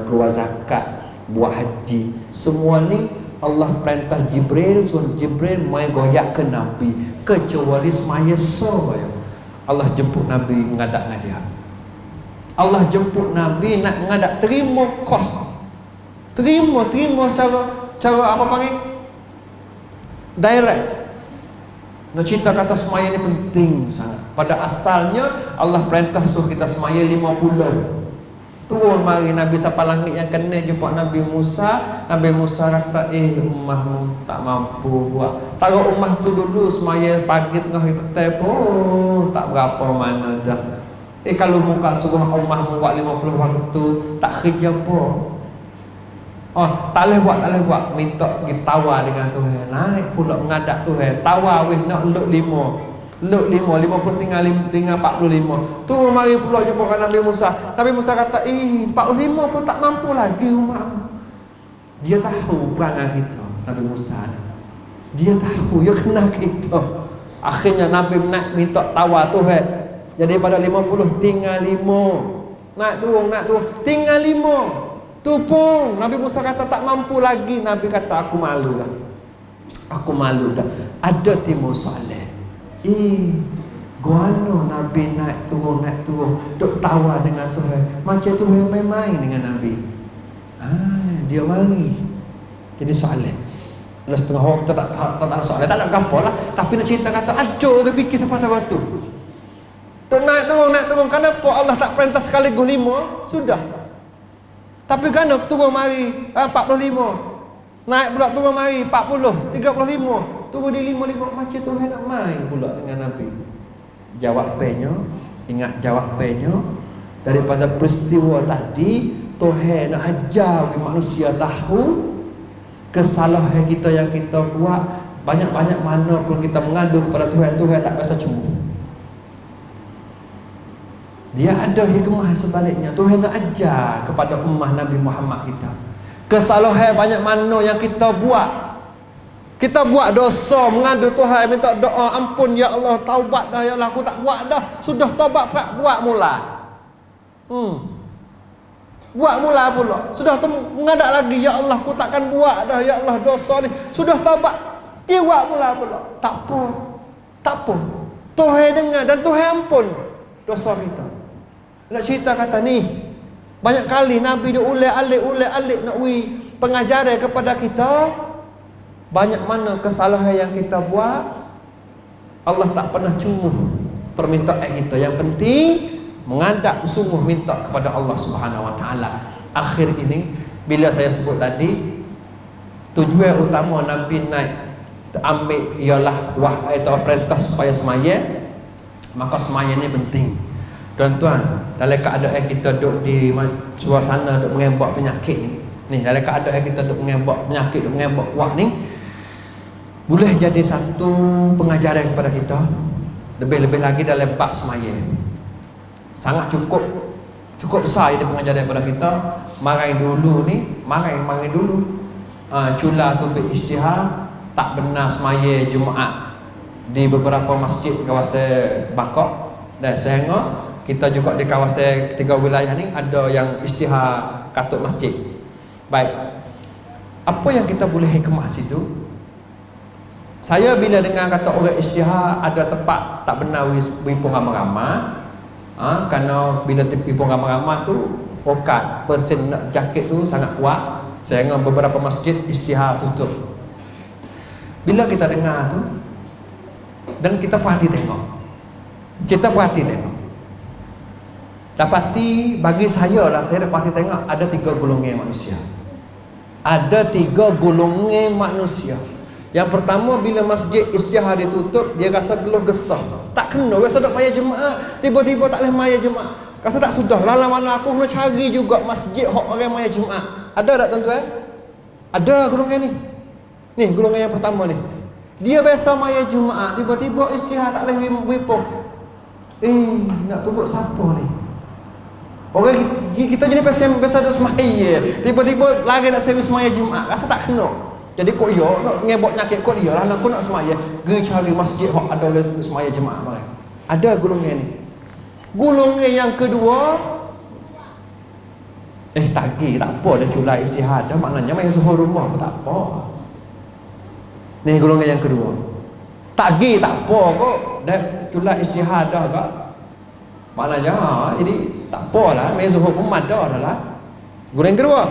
keluar zakat, buat haji, semua ni Allah perintah Jibril, suruh Jibril mai goyak ke Nabi, kecuali semaya sahaja. Allah jemput Nabi mengadap dengan dia. Allah jemput Nabi nak mengadap, terima kos. Terima cara apa panggil? Direct. Nak cerita kata semaya ni penting sangat. Pada asalnya Allah perintah suruh kita semaya 50. Turun mari Nabi sampai langit yang kena jumpa Nabi Musa. Nabi Musa kata, ummahmu tak mampu buat. Taruh ummahku dulu semaya pagi tengah hari petang pun tak berapa mana dah. Kalau muka suruh ummahmu buat 50 waktu, tak kerja pun. Tak boleh buat. Minta pergi tawar dengan Tuhan. Naik pula mengadap Tuhan. Tawar weh nak luk 5. Luk 50 tinggal 45. Turun mari pula jumpa dengan Nabi Musa. Nabi Musa kata, 45 pun tak mampu lagi umat. Dia tahu perangai kita, Nabi Musa. Dia tahu, dia kenal kita. Akhirnya Nabi nak minta tawar Tuhan. Jadi pada 50 tinggal 5. Nak turun, tinggal 5. Tu pun Nabi Musa kata tak mampu lagi. Nabi kata aku malu dah. Ada timur soleh. Guano Nabi naik turun duk tawa dengan Tuhan. Macam Tuhan main-main dengan Nabi. Dia mari jadi soleh. Ada setengah orang kita tak ada soleh, tak ada gapo lah. Tapi nak cerita kata ada orang fikir sampai tahu tu. Duk naik turun. Kenapa Allah tak perintah sekaligus 5? Sudah. Tapi kan turun mari 45. Naik pula turun mari 40, 35. Turun di 55 macam Tuhan nak main pula dengan Nabi. Ingat jawabannya daripada peristiwa tadi, Tuhan nak ajar manusia tahu kesalahan kita yang kita buat. Banyak-banyak mana pun kita mengadu kepada Tuhan, Tuhan tak biasa cemburu. Dia ada hikmah sebaliknya. Tuhan nak ajar kepada ummah Nabi Muhammad kita. Kesalahan banyak mana yang kita buat. Kita buat dosa, mengadu Tuhan, minta doa, ampun ya Allah, taubat dah ya Allah, aku tak buat dah. Sudah taubat, buat mula. Buat mula pula. Sudah mengadap lagi, ya Allah, aku takkan buat dah ya Allah dosa ni. Sudah taubat, dia buat mula pula. Tak apa. Tuhan dengar dan Tuhan ampun dosa kita. Nak cerita kata ni, banyak kali Nabi dia ulik-alik nak pengajaran kepada kita. Banyak mana kesalahan yang kita buat, Allah tak pernah cuma permintaan kita. Yang penting mengadap sungguh minta kepada Allah Subhanahu Wa Taala. Akhir ini bila saya sebut tadi, tujuan utama Nabi naik ambil ialah wahai atau perintah supaya semaya. Maka semaya ni penting. Tuan-tuan, dalam keadaan kita duduk di suasana duduk mengebak penyakit ni, dalam keadaan kita duduk mengebak penyakit, duduk mengebak kuat ni, boleh jadi satu pengajaran kepada kita. Lebih-lebih lagi dalam bab semaya. Sangat cukup besar dia pengajaran kepada kita. Marai dulu. Cula tu ijtihad tak benar semaya Jumaat di beberapa masjid kawasan Bakok, dan sehingga kita juga di kawasan 3 wilayah ni ada yang ijtihad katut masjid. Baik, apa yang kita boleh hikmah situ? Saya bila dengar kata orang ijtihad ada tempat tak benar wipung ramai-ramai, kerana bila wipung ramai-ramai tu okat persen jaket tu sangat kuat, sehingga beberapa masjid ijtihad tutup. Bila kita dengar tu dan kita perhati tengok, dapati bagi saya dapati tengok ada 3 golongan manusia. Ada 3 golongan manusia. Yang pertama, bila masjid ijtihad ditutup, dia rasa geluh gesah. Tak kena, rasa nak maya Jumaat, tiba-tiba tak boleh maya Jumaat. Rasa tak sudah, lala mana aku kena cari juga masjid hak orang maya Jumaat. Ada tak tuan-tuan? Ada golongan ni. Ni golongan yang pertama ni. Dia biasa maya Jumaat, tiba-tiba ijtihad tak boleh wipung. Nak tunggu siapa ni? Orang kita jadi biasa duk semaya, tiba-tiba lari nak servis semaya Jumaat, rasa tak kena. Jadi kok yo nak ngebok nyakit kok dia lah aku nak semaya, pergi cari masjid hok ada orang semaya Jumaat mari. Ada golongan ni. Golongan yang kedua, tagih tak apa dah cula ijtihad dah, maknanya main suhu rumah pun tak apa. Ni golongan yang kedua. Tagih tak apa kok dah cula ijtihad dah kak. Maknanya ini tak apalah, mezuhur pun ada adalah. Golongan kedua,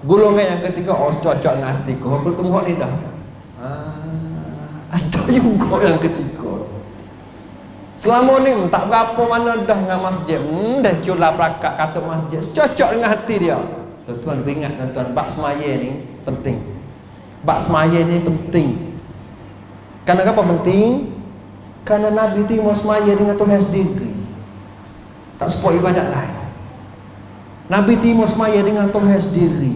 golongan yang ketiga cocok dengan hati kau. Aku tunggu ni dah. Ada juga yang ketiga. Selama ni tak berapa mana dah dengan masjid. Dah cula perakat kata masjid cocok dengan hati dia. Tuan-tuan ingat tuan-tuan, bab semaya ni penting. Bab semaya ni penting. Karena apa penting? Karena Nabi timur semaya dengan Tuhan sendiri. Tak sebuah ibadat lain. Nabi timur semaya dengan Tuhan sendiri.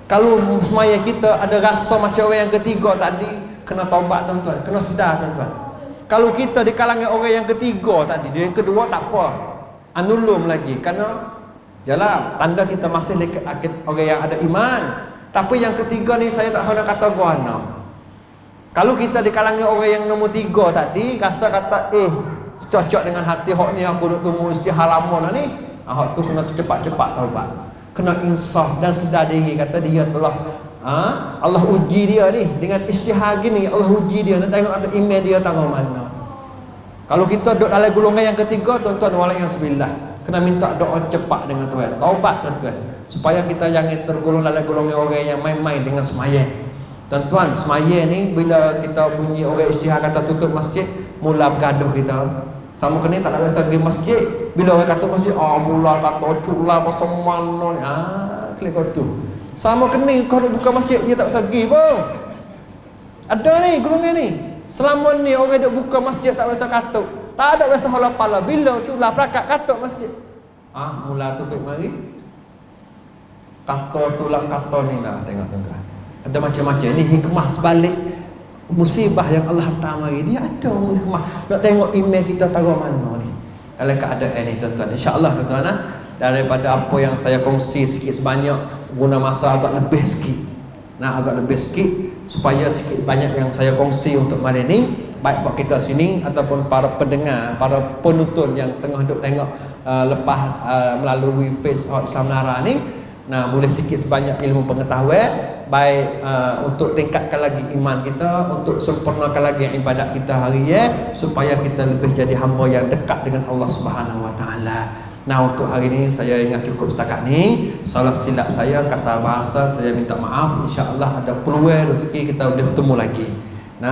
Kalau semaya kita ada rasa macam orang yang ketiga tadi, kena taubat tuan-tuan, kena sedar tuan-tuan. Kalau kita di kalangan orang yang ketiga tadi, dia yang kedua tak apa, anulum lagi. Kerana yalah, tanda kita masih dekat orang yang ada iman. Tapi yang ketiga ni saya tak salah kata guana. Kalau kita di kalangan orang yang nombor 3 tadi, rasa kata cocok dengan hati hak ni, aku duk tunggu istihalaman ni, hak tu kena cepat-cepat taubat, kena insaf dan sedar diri kata dia telah Allah uji dia ni dengan istihar gini. Allah uji dia nak tengok kata iman dia tangguh mana. Kalau kita duduk dalam golongan yang ketiga tuan-tuan, walaikumsalam, kena minta doa cepat dengan Tuhan, taubat tuan-tuan, supaya kita jangan tergolong dalam golongan orang yang main-main dengan sembahyang. Tuan-tuan, sembahyang ni bila kita bunyi orang istihar kata tutup masjid, mula bergaduh kita. Sama kena tak ada pergi masjid. Bila orang kata masjid, mula kata cula pasal mana ni. Klik kau tu. Sama kena kau nak buka masjid dia tak pergi pun. Ada ni golongan ni. Selama ni orang duk buka masjid tak rasa katuk. Tak ada rasa hala pala. Bila cula perakat katuk masjid. Mula tu baik mari. Kata tu lah kata ni nak tengok tuan-tuan. Ada macam-macam ni hikmah sebalik musibah yang Allah hantar mari ni, ada hikmah. Nak tengok email kita taruh mana ni dalam keadaan ni tuan-tuan. InsyaAllah tuan-tuan, daripada apa yang saya kongsi sikit sebanyak, guna masa agak lebih sikit. Agak lebih sikit supaya sikit banyak yang saya kongsi untuk malam ni, baik buat kita sini ataupun para pendengar, para penonton yang tengah duk tengok lepas melalui Face Islam Nara ni. Boleh sikit sebanyak ilmu pengetahuan, baik untuk tingkatkan lagi iman kita, untuk sempurnakan lagi ibadat kita hari ya, supaya kita lebih jadi hamba yang dekat dengan Allah Subhanahu Wa Taala. Untuk hari ini saya ingat cukup setakat ni. Salah silap saya, kasar bahasa, saya minta maaf. InsyaAllah ada peluang rezeki kita boleh bertemu lagi.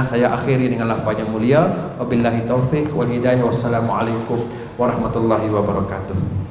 Saya akhiri dengan lafaz yang mulia. Wabillahi taufiq wal hidayah. Wassalamualaikum warahmatullahi wabarakatuh.